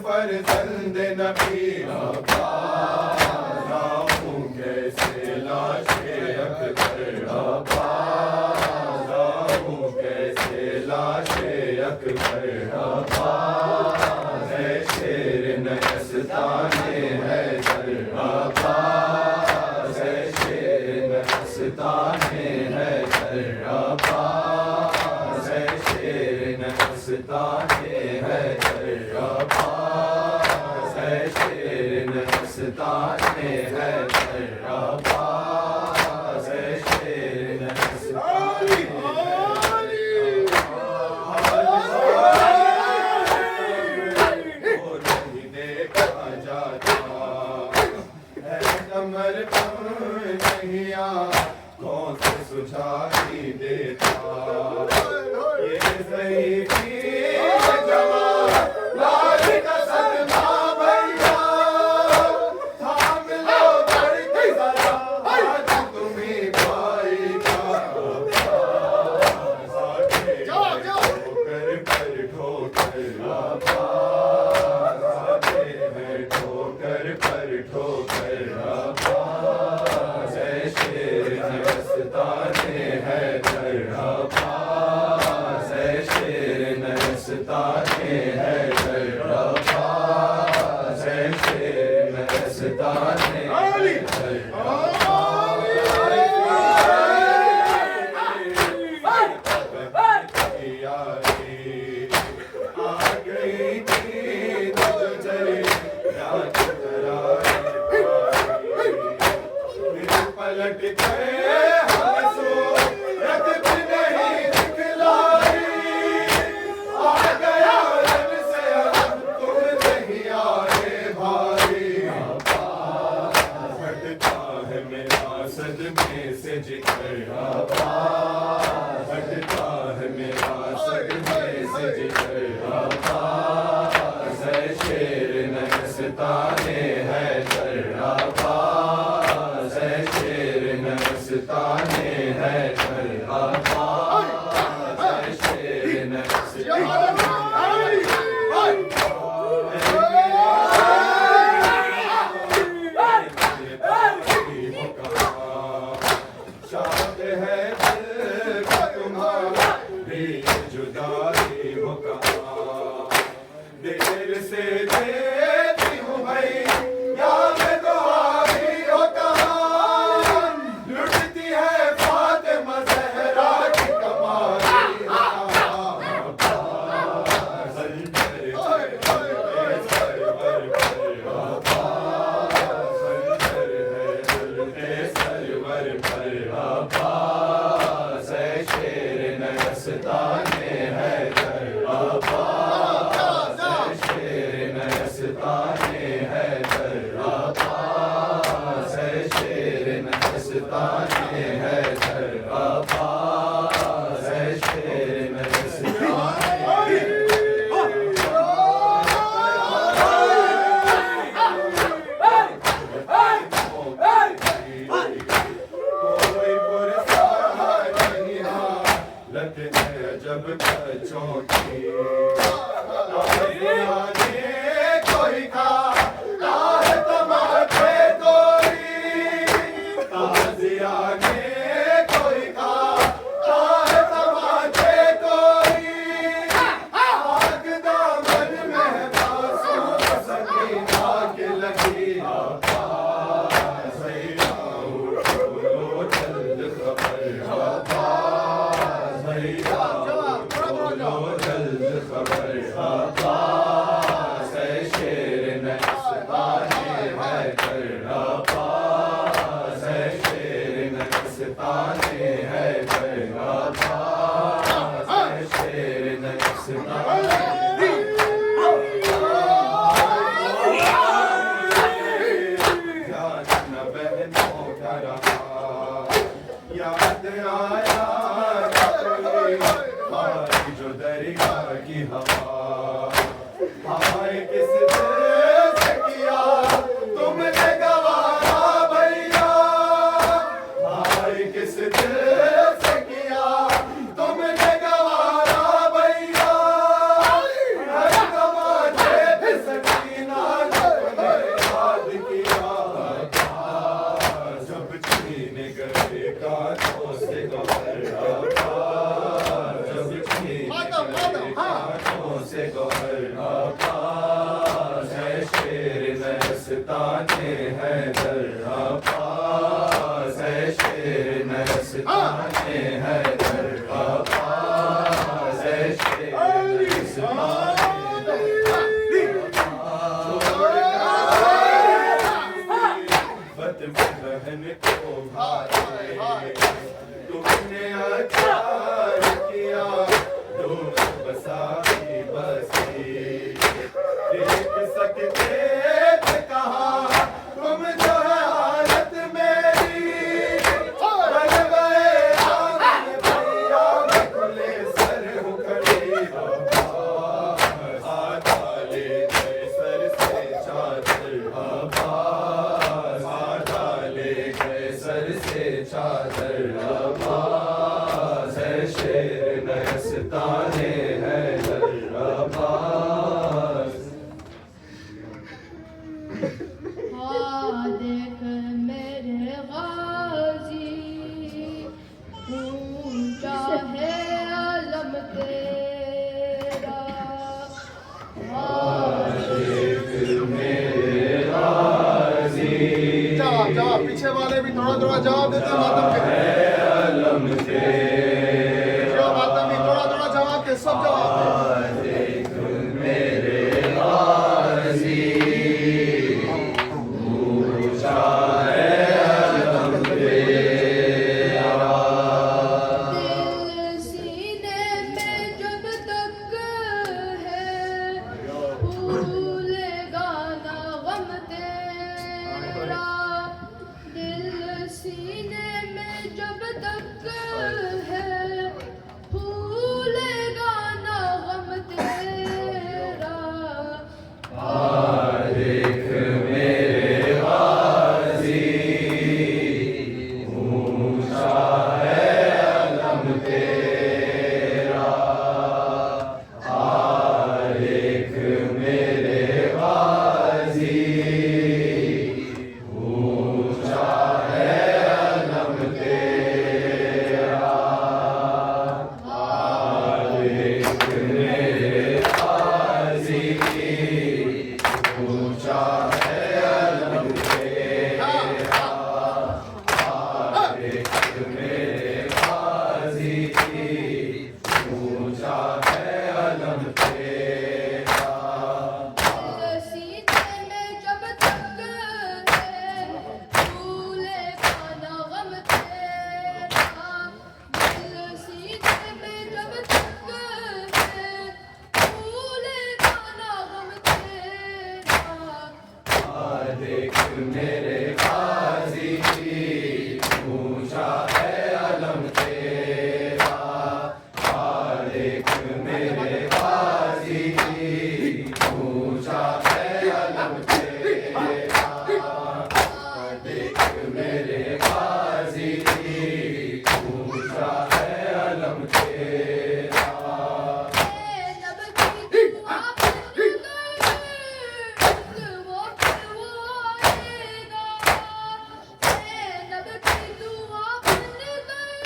फर्जंद नबी अब्बास है शेर नस्ताने है दर अब्बास है शेर नस्ताने है दर अब्बास है शेर नस्ताने है दर अब्बास है शेर नस्ताने है दर अब्बास है शेर नस्ताने कमर नैया कौन से सुझाई देता ये सही जवान लाल का सदमा भैया थाम लो बढ़ के जरा आज तुम्हें भाई का ठोकर पर ठोकर ठोकर पर ठोकर अब्बास है शेर नस्ताने है दर अब्बास है शेर नस्ताने है दर अब्बास है शेर नस्ताने है दर पलट गए हंसो रख भी नहीं दिखलाई आ गया रन से अब तुम नहीं आए भाई अब्बास हटता है मेरा सदमे से जिक्र अब्बास हटता है मेरा सदमे से जिक्र अब्बास है शेर नस्ताने है दर अब्बास है शेर नस्ताने है दर अब्बास है शेर नस्ताने शाद है दिल का तुम्हारी जुदाई हो कहाँ देर से देती हूँ भाई याद तो आई हो कहाँ लुटती है फातिमा ज़हरा की कमाई हो कहाँ अब्बास सरवर पर अब्बास है शेर नस्ताने है दर अब्बास है शेर नस्ताने है दर अब्बास है शेर नस्ताने है दर अब्बास है शेर नस्ताने कोई पुरसा नहीं हालत है जब तक चौकी कोई खा है तमाचे कोई ताजिया ने कोई खा है तमाचे कोई आग दामन में बासों सकीना की लगी अब्बास भैया बोलो जल्द खबर अब्बास भैया बोलो जल्द खबर अब्बास है शेर नस्ताने है दर अब्बास है शेर नस्ताने है दर अब्बास है शेर नस्ताने याद न बहनों का रहा याद आया हमारी जो दरिया की हवा हाय किस दिल से किया तुमने गवारा भैया हाय किस दिल से किया तुमने गवारा भैया हर कमाचे पे सकीना तुमने याद किया जब छीन गए कांटों से गवारा जब छीन गए कांटों से से गौहर आपास है शेर नस्ताने हैदर आपास है शेर नस्ताने हैदर आपास है शेर नस्ताने बद में बहन को भाई तुमने अच्छा किया दूर बसाई बसी देख सकते थे कहा तुम जो है हालत मेरी बन गए आंगन भैया मैं खुले सर हूँ खड़ी आधा ले गए सर से चादर आबाज आधा ले गए सर से चादर आबाज है शेर नस्ताने हैदर आबाज हाँ देख मेरे गाजी ऊंचा है आलम तेरा जवाब पीछे वाले भी थोड़ा थोड़ा जवाब देते हैं मातम के जो मातम भी थोड़ा थोड़ा जवाब के सब जवाब दे दिल सीने में जब तक है भूलेगा ना गम तेरा दिल सीने में जब तक है भूलेगा ना गम तेरा देख मेरे गाजी ऊंचा है अलम तेरा देख मेरे गाजी ऊंचा है अलम तेरा देख मेरे गाजी ऊंचा है अलम तेरा देख मेरे गाजी ऊंचा है अलम तेरा सीने में जब तक है भूलेगा ना गम तेरा दिल सीने में जब तक है भूलेगा ना गम तेरा देख मेरे गाजी ऊंचा है अलम तेरा देख मेरे गाजी ऊंचा है अलम तेरा देख मेरे गाजी ऊंचा है अलम तेरा नब की दुआ बन गई वो आएगा नब की दुआ बन गई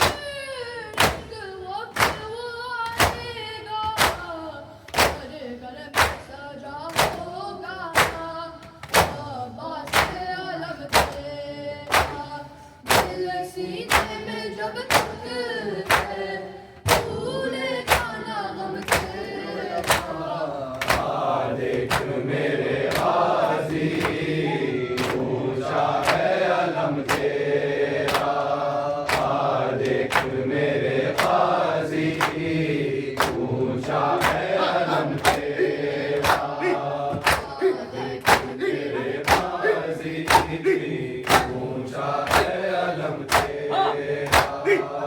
वो आएगा घर घर में सजा होगा अब्बास आलम तेरा दिल सीने में जब तक है भूलेगा ना गम तेरा देख मेरे गाजी ऊंचा है अलम तेरा देख मेरे गाजी ऊंचा है अलम तेरा देख मेरे गाजी ऊंचा है अलम तेरा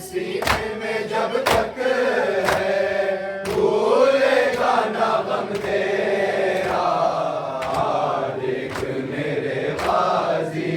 सीने में जब तक है भूलेगा ना गम तेरा देख मेरे गाजी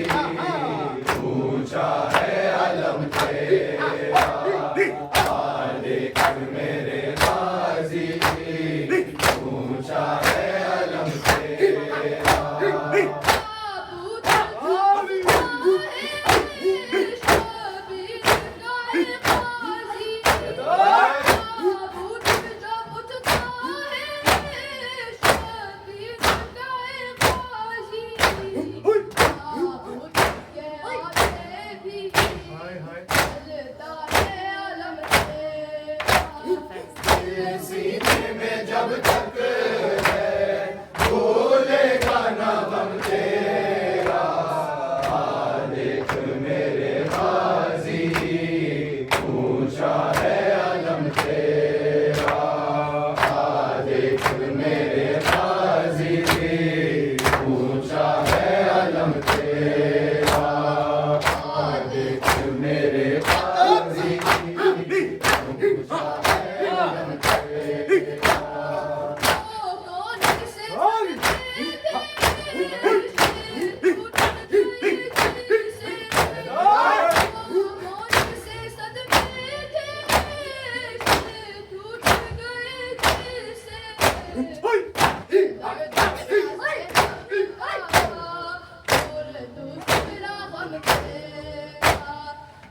तेरा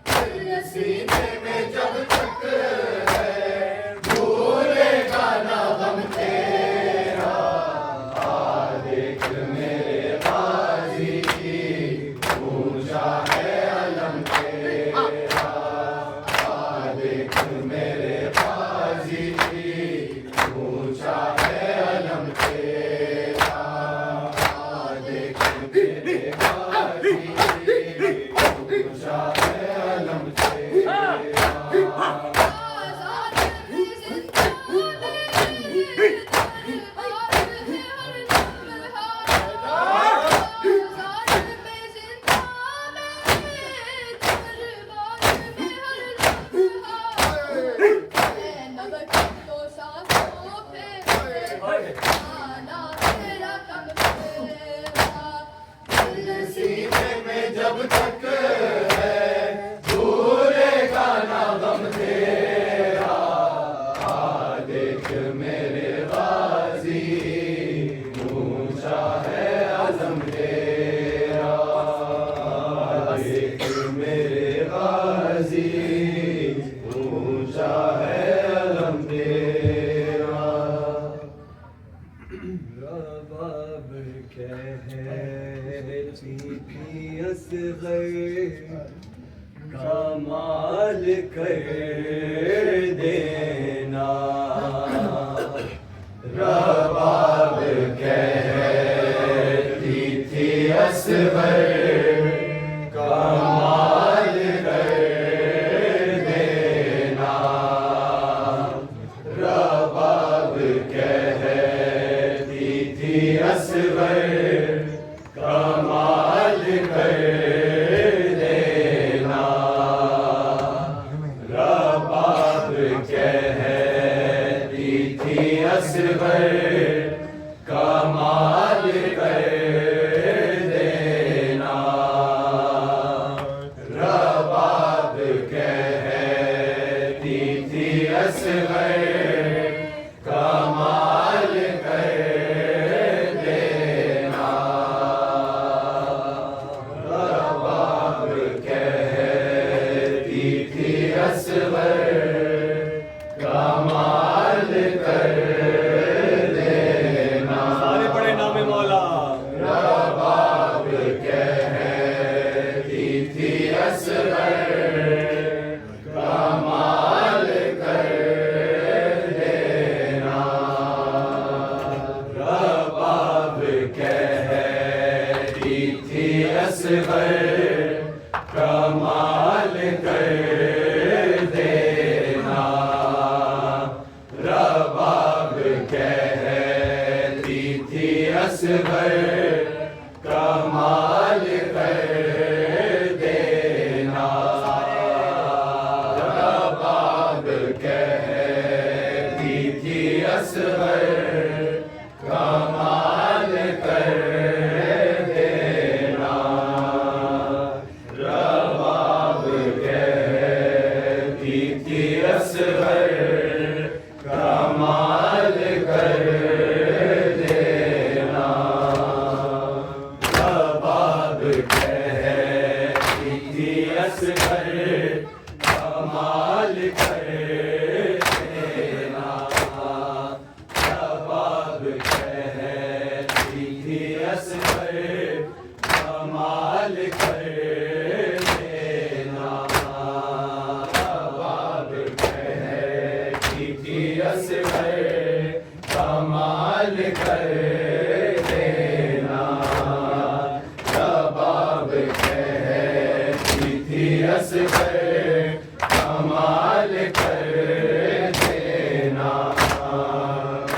दिल सीने में जब तक है भूलेगा ना गम तेरा आ देख मेरे गाजी की ऊंचा है अलम तेरा आ देख मेरे गाजी की ऊंचा है अलम तेरा आ देख मेरे गाजी की ऊंचा है अलम तेरा आज़ाद में जिंदा में दरबार है हर लम्हा आज़ाद में जिंदा में दरबार है हर लम्हा नब तो सांसों पे आना तेरा कम तेरा दिल सीने में जब तक है भूलेगा ना गम तेरा आ देख मेरे गाजी ऊंचा है आज़म तेरा आ देख मेरे गाजी ऊंचा है आलम तेरा रबाब कहती थी असग़र कमाल कर देना रबाब कहती थी असग़र कमाल कर देना रबाब कहती थी असग़र कमाल कर देना रबाब कहती थी असग़र कमाल कर देना रबाब कहती थी असग़र कमाल कर देना रबाब कहती थी असग़र कमाल कर देना सारे बड़े नाम मौला रबाब कहती थी असग़र कमाल कर देना रबाब कहती थी असग़र कमाल कर देना रबाब कहती थी असग़र कमाल कर देना रबाब कहती थी असग़र कमाल कर देना रबाब कहती थी असग़र कमाल कर देना रबाब कहती थी असग़र कमाल कर देना रबाब कहती थी असग़र कमाल कर देना रबाब कहती थी असग़र कमाल कर देना रबाब कहती थी असग़र कमाल कर देना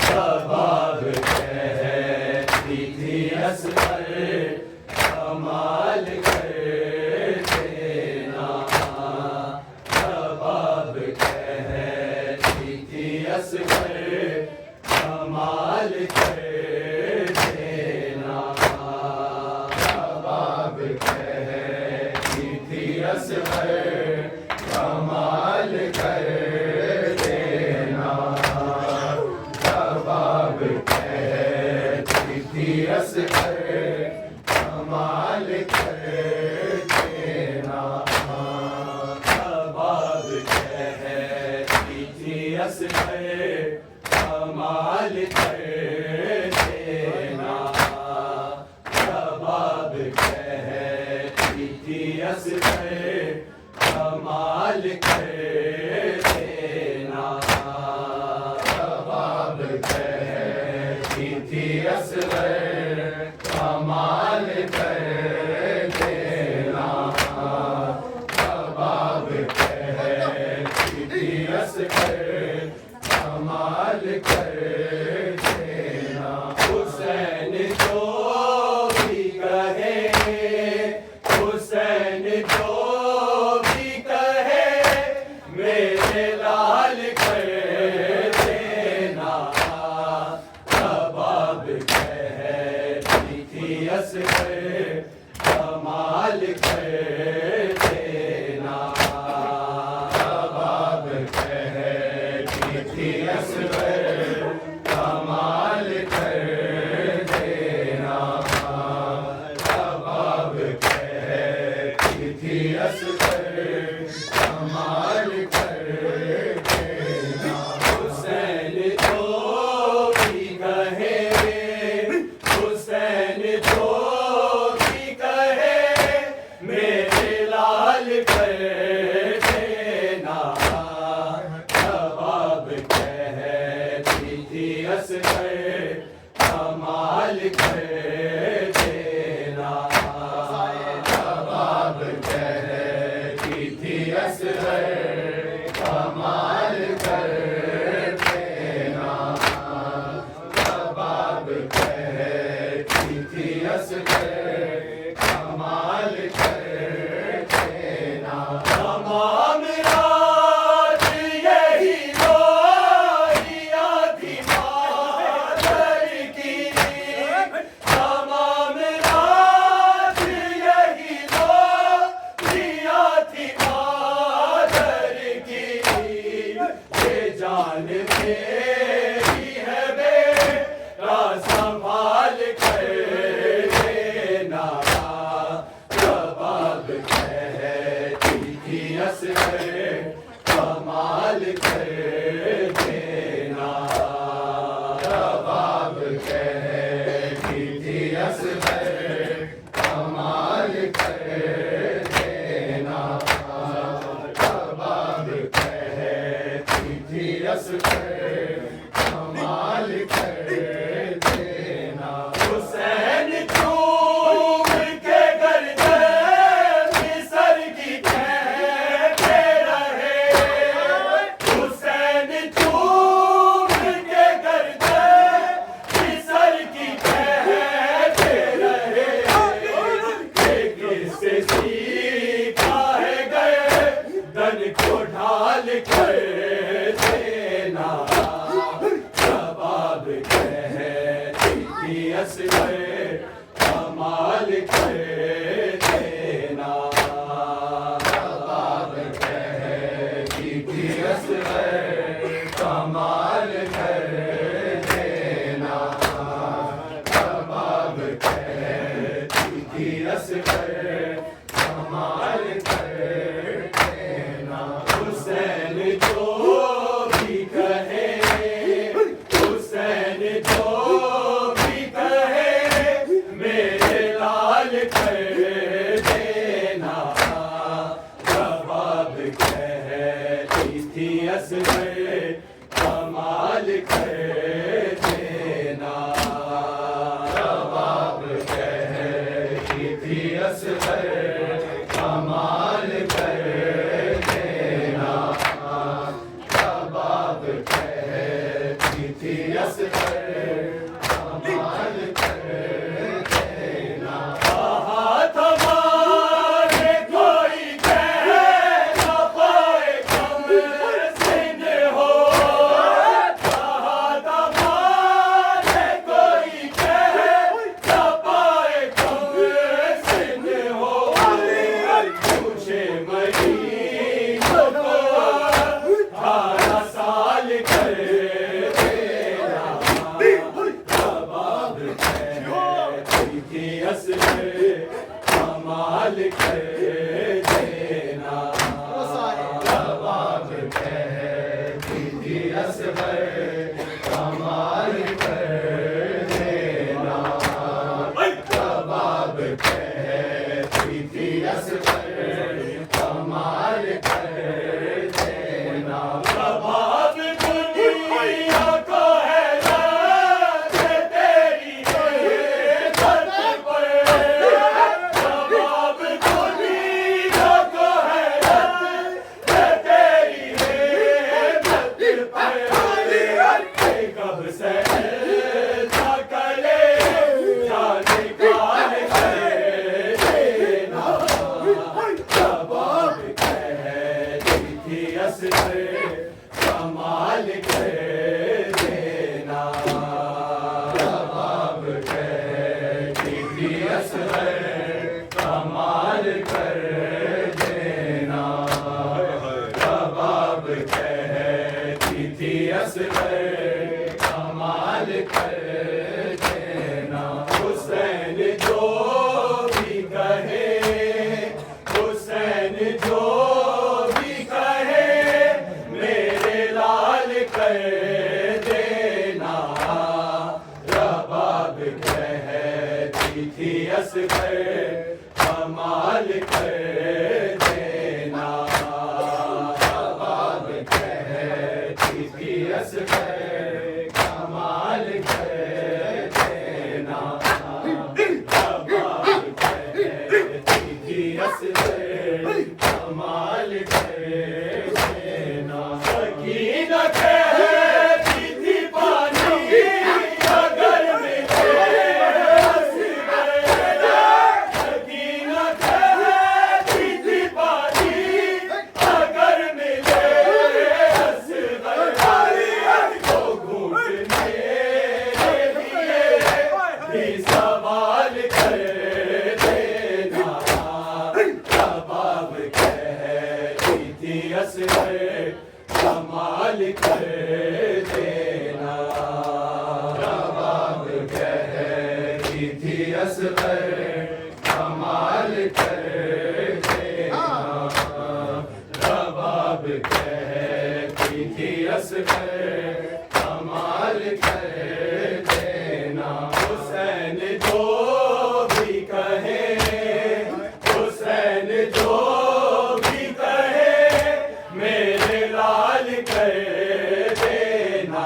रबाब कहती थी असग़र कमाल कर देना रबाब कहती थी असग़र कमाल कर देना रबाब कहती असगर कमाल कर देना रबाब कहती थी असगर कमाल कर देना रबाब कहती थी असगर कमाल कर देना हुसैन जो भी कहे हुसैन जो भी कहे मेरे लाल कर देना रबाब कहती थी असगर कमाल कर देना रबाब कहती थी असगर कमाल कर देना रबाब कहती थी असगर कमाल कर देना हुसैन जो भी कहे हुसैन जो भी कहे मेरे लाल कर देना रबाब कहती थी असगर कमाल कर देना रबाब कहती थी असगर कमाल कर देना रबाब कहती थी असगर कमाल कर देना तमाम रात यही रोइया थी मादर की तमाम रात यही रोइया थी मादर की ये जान मेरी है बेटा संभाल कर देना रबाब कहती थी असगर कमाल कर देना रबाब कहती थी असगर कमाल कर देना रबाब कहती थी असगर कमाल कर देना हुसैन चूम के गर्दन मिसर की कहते रहे हुसैन चूम के गर्दन मिसर की कहते रहे कि किससे सीखा है गर्दन को ढाल कर देना रबाब कहती थी असगर कमाल कर देना रबाब कहती थी असगर कमाल कर देना रबाब कहती थी असगर कमाल कर देना हुसैन जो भी कहे हुसैन जो भी कहे मेरे लाल कर देना रबाब कहती थी असगर कमाल कर देना रबाब कहती थी असगर कमाल कर देना रबाब कहती थी असगर कमाल कर देना हाथ हमारे कोई कह न पाए कम सिंह हो हाथ हमारे कोई कह न पाए कम सिंह हो असगर कमाल कर देना प्रभाव दुनिया को हैरत तेरी धरती पर प्रभाव दुनिया को हैरत तेरी धरती पर कब से जाकले जाने काल कर देना जवाब कहती थी असगर कमाल कर देना जवाब कहती थी असगर कमाल कर देना जवाब कहती थी असगर कमाल कर देना हुसैन जो भी कहे हुसैन जो भी कहे मेरे लाल कर देना रबाब कहती थी असगर कमाल कर देना रबाब कहती थी असगर कमाल कर देना रबाब कहती थी असगर कमाल कर देना सकीना कहती थी पानी अगर मिले असगर सकीना कहती थी पानी अगर मिले असगर तो घूटने लिए भी सवाल कर देना जवाब कहती थी असगर कमाल कर देना जवाब कहती थी असगर कमाल कर देना जवाब कहती थी असगर कमाल कर देना हुसैन जो भी कहे हुसैन जो भी कहे मेरे लाल कर देना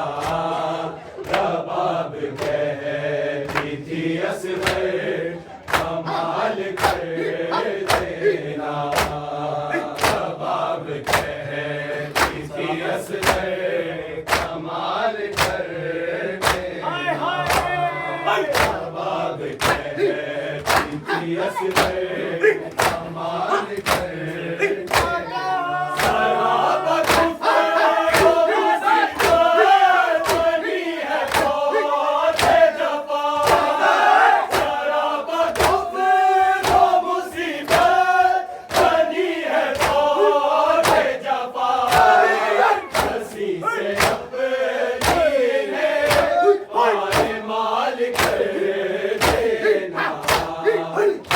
रबाब कहती थी असगर कमाल कर देना रबाब कहती थी असगर कमाल कर देना रबाब कहती थी असगर कमाल कर देना शराब कुफ्र मुसीबत बनी है बहुत जफा शराब कुफ्र मुसीबत बनी है बहुत जफा हंसी से अपनी ने आए माल कर देना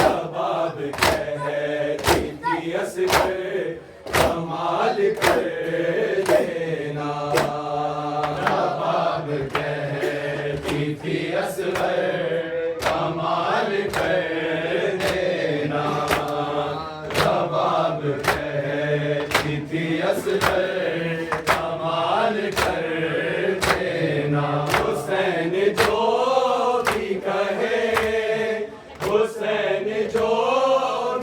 जवाब कहती थी असगर कमाल कर देना जवाब कहती थी असगर कमाल कर देना जवाब कहती थी असगर कमाल कर देना हुसैन जो भी कहे हुसैन जो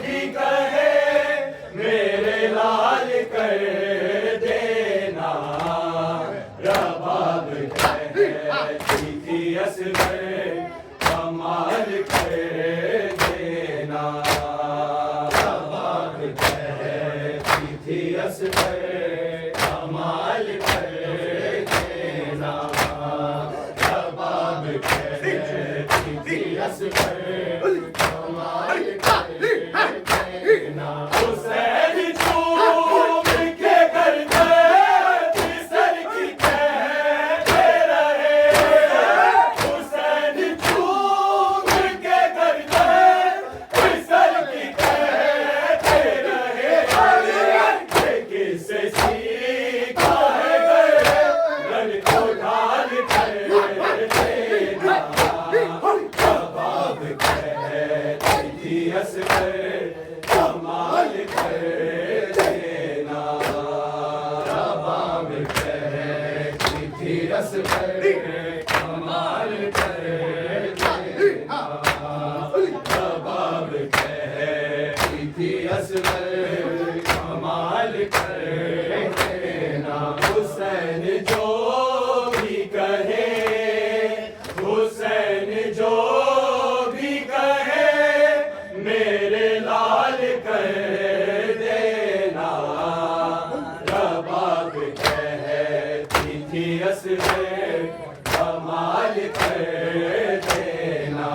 भी कहे मेरे लाल कर देना रबाब कहती थी असगर कमाल कर देना रबाब कहती थी असगर कमाल कर देना रबाब कहती थी असगर कमाल कर देना हुसैन चूम के करते फिसल की कहते रहे हुसैन चूम के करते फिसल की कहते रहे किससे सीखा है रन को ढाल कर देना जवाब कहती थी असगर असगर कमाल कर देना हुसैन जो भी कहे हुसैन जो भी कहे मेरे लाल कर देना रबाब कहती थी असगर कमाल कर देना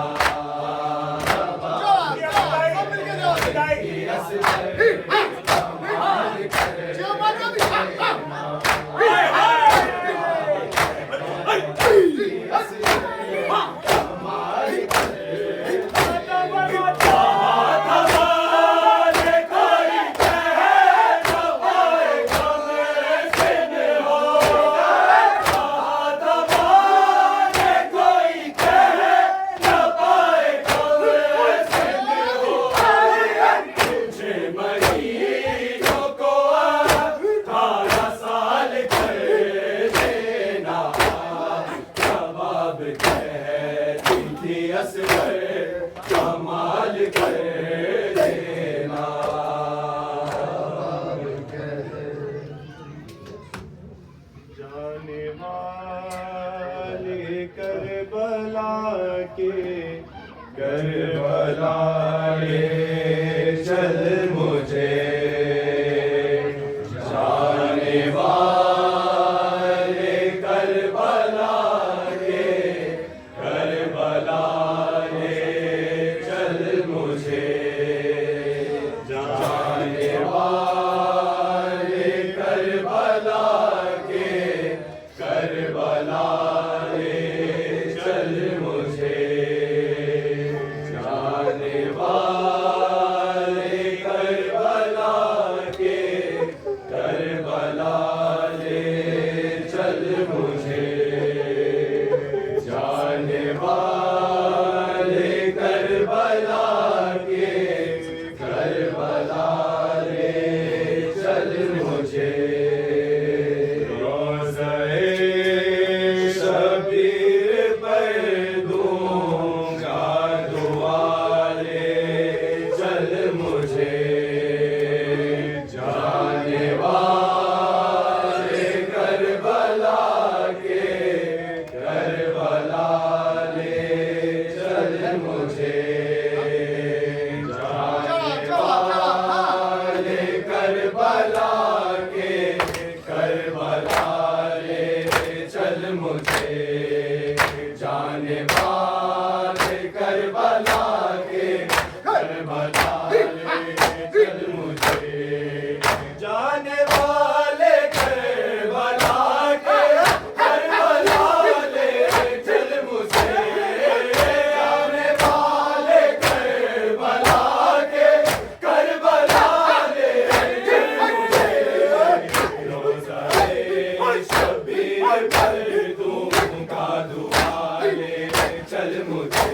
कमाल कर देना जाने वाले करबला के करबला ले चल मुझे जाने वाले करबला के करबला जाने वाले करबला के करबला ले चल मुझे जाने वाले करबला के करबला ले चल मुझे जाने वाले करबला के करबला ले चल मुझे रोज़े शबीर पर दूंगा दुआ ले चल मुझे जाने वाले करबला के करबला ले चल मुझे करबला के करबला ले चल मुझे जाने वाले करबला के करबला ले चल मुझे जाने वाले करबला के करबला ले चल मुझे जाने वाले करबला के करबला शबीर पर दूंगा दुआ ले चल मुझे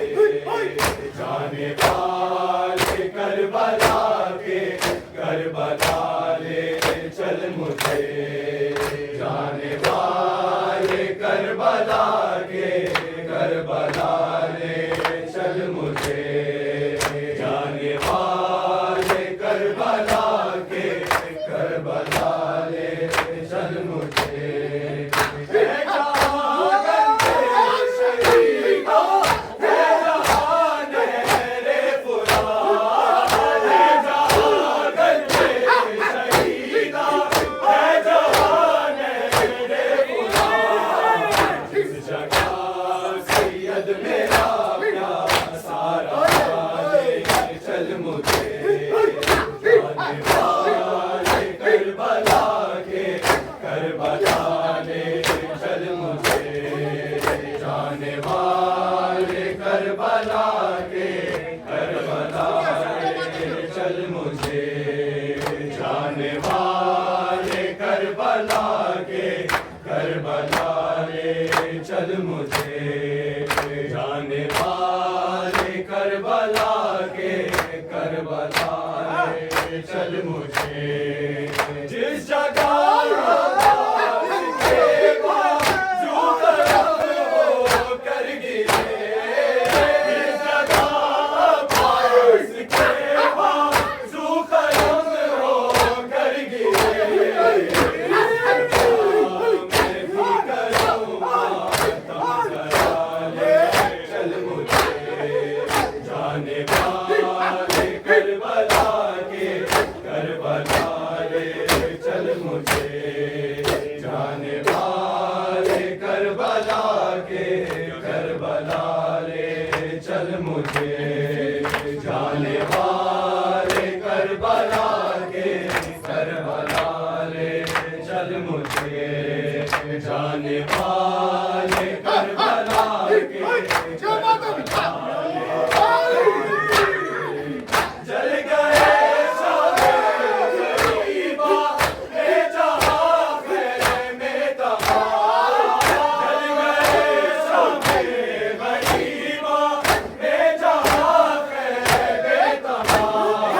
जाने वाले करबला के करबला ले चल मुझे जाने वाले करबला के करबला ले चल मुझे जाने वाले करबला के करबला ले चल मुझे जाने वाले करबला के करबला ले चल मुझे जाने वाले करबला के करबला ले चल मुझे जाने वाले करबला के करबला ले चल मुझे जिस जगह कर करबला ले चल मुझे जाने वाले करबला के करबला ले चल मुझे जाने वाले करबला के करबला ले चल मुझे जाने वाले करबला के जल गए सारे गरीबा ए जहां फैले में तबाह जल गए सारे गरीबा ए जहां फैले में तबाह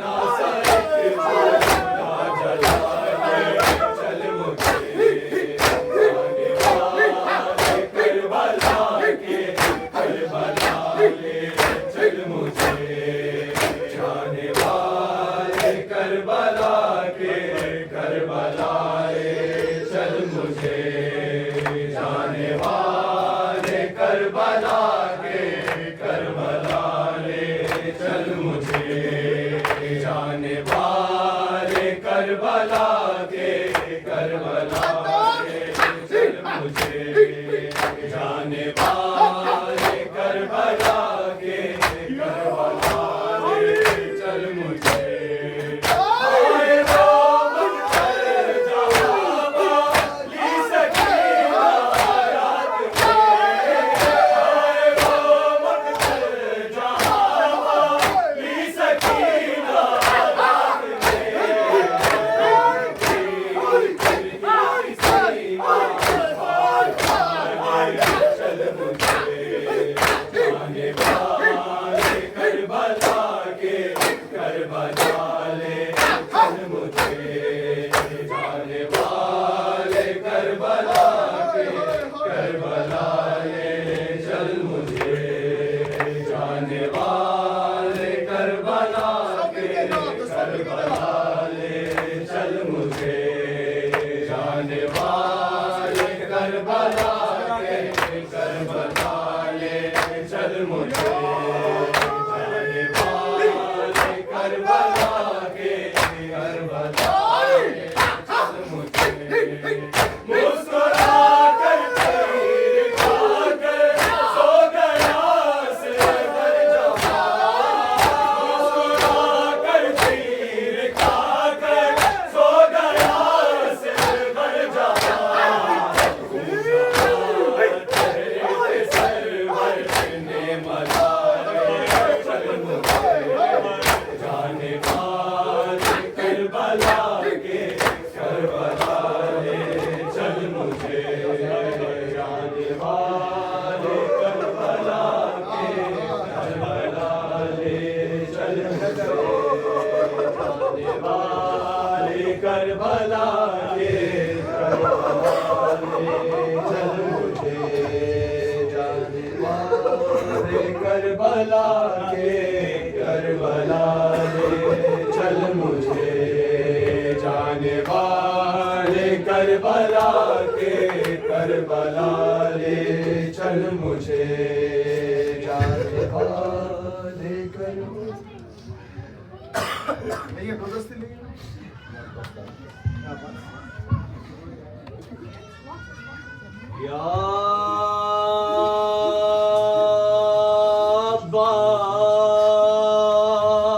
ना सड़क ना जला के चल मुझे जाने वाले करबला के करबला ले चल मुझे जाने वाले करबला के करबला ले चल मुझे जाने वाले करबला के करबला ले चल मुझे जाने वाले करबला के करबला ले चल मुझे जाने वाले करबला के करबला ले चल मुझे आए वो मुझे जहां वाली सकीना रात में आए वो मुझे जहां वाली सकीना रात में चल मुझे जाने वाले करबला के करबला ले चल मुझे जाने वाले करबला के करबला ले चल मुझे जाने वाले करबला के करबला ले चल मुझे जाने वाले करबला के करबला ले चल मुझे जाने वाले करबला के करबला ले चल मुझे मुस्कुरा कर तीर खाकर सो गया सिर जवां मुस्कुरा कर तीर खाकर सो गया सिर जवां सरवर ने मजारे चल मुझे जाने वाले करबला के करबला ले चल मुझे जाने वाले करबला के करबला ले चल मुझे जाने वाले करबला के करबला ले चल मुझे जाने वाले करबला के करबला ले चल मुझे जाने वाले करबला के करबला ले चल मुझे जाने वाले करबला या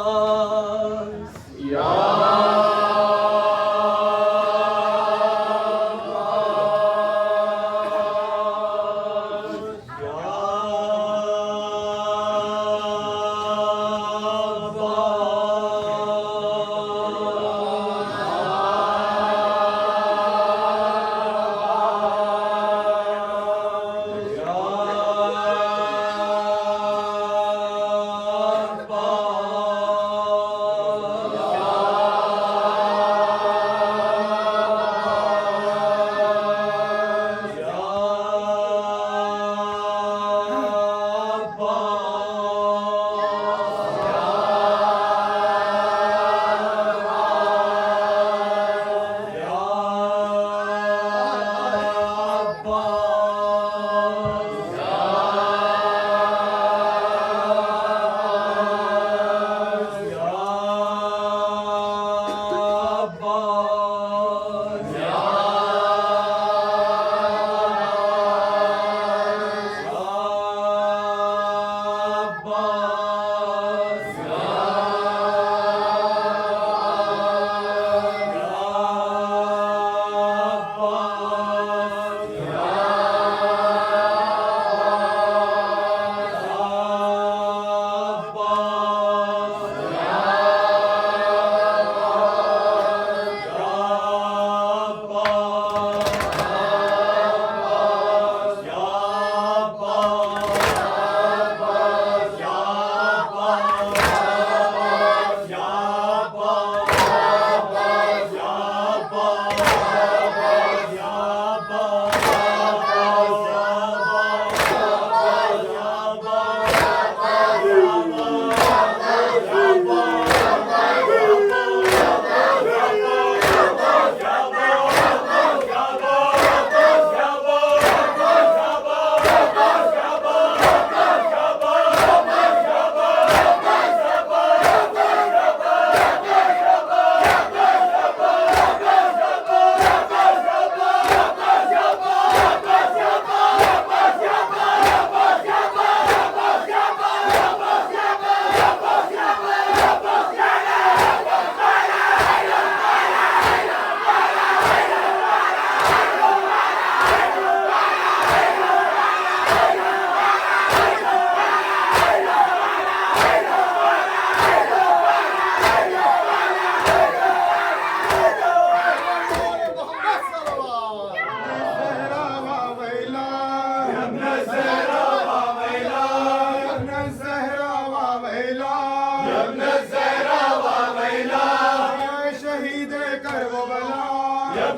अब्बास या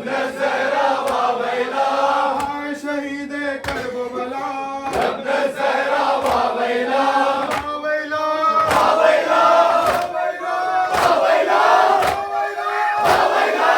ज़हरा वावैला हाय शहीद करबला इब्न ज़हरा वावैला वावैला वावैला वावैला वावैला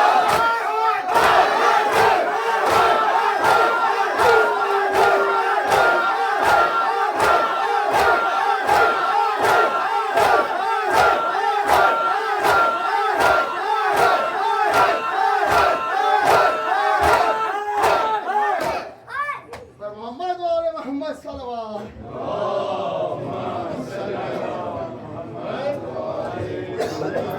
मोहम्मद और मोहम्मद सल्लल्लाहु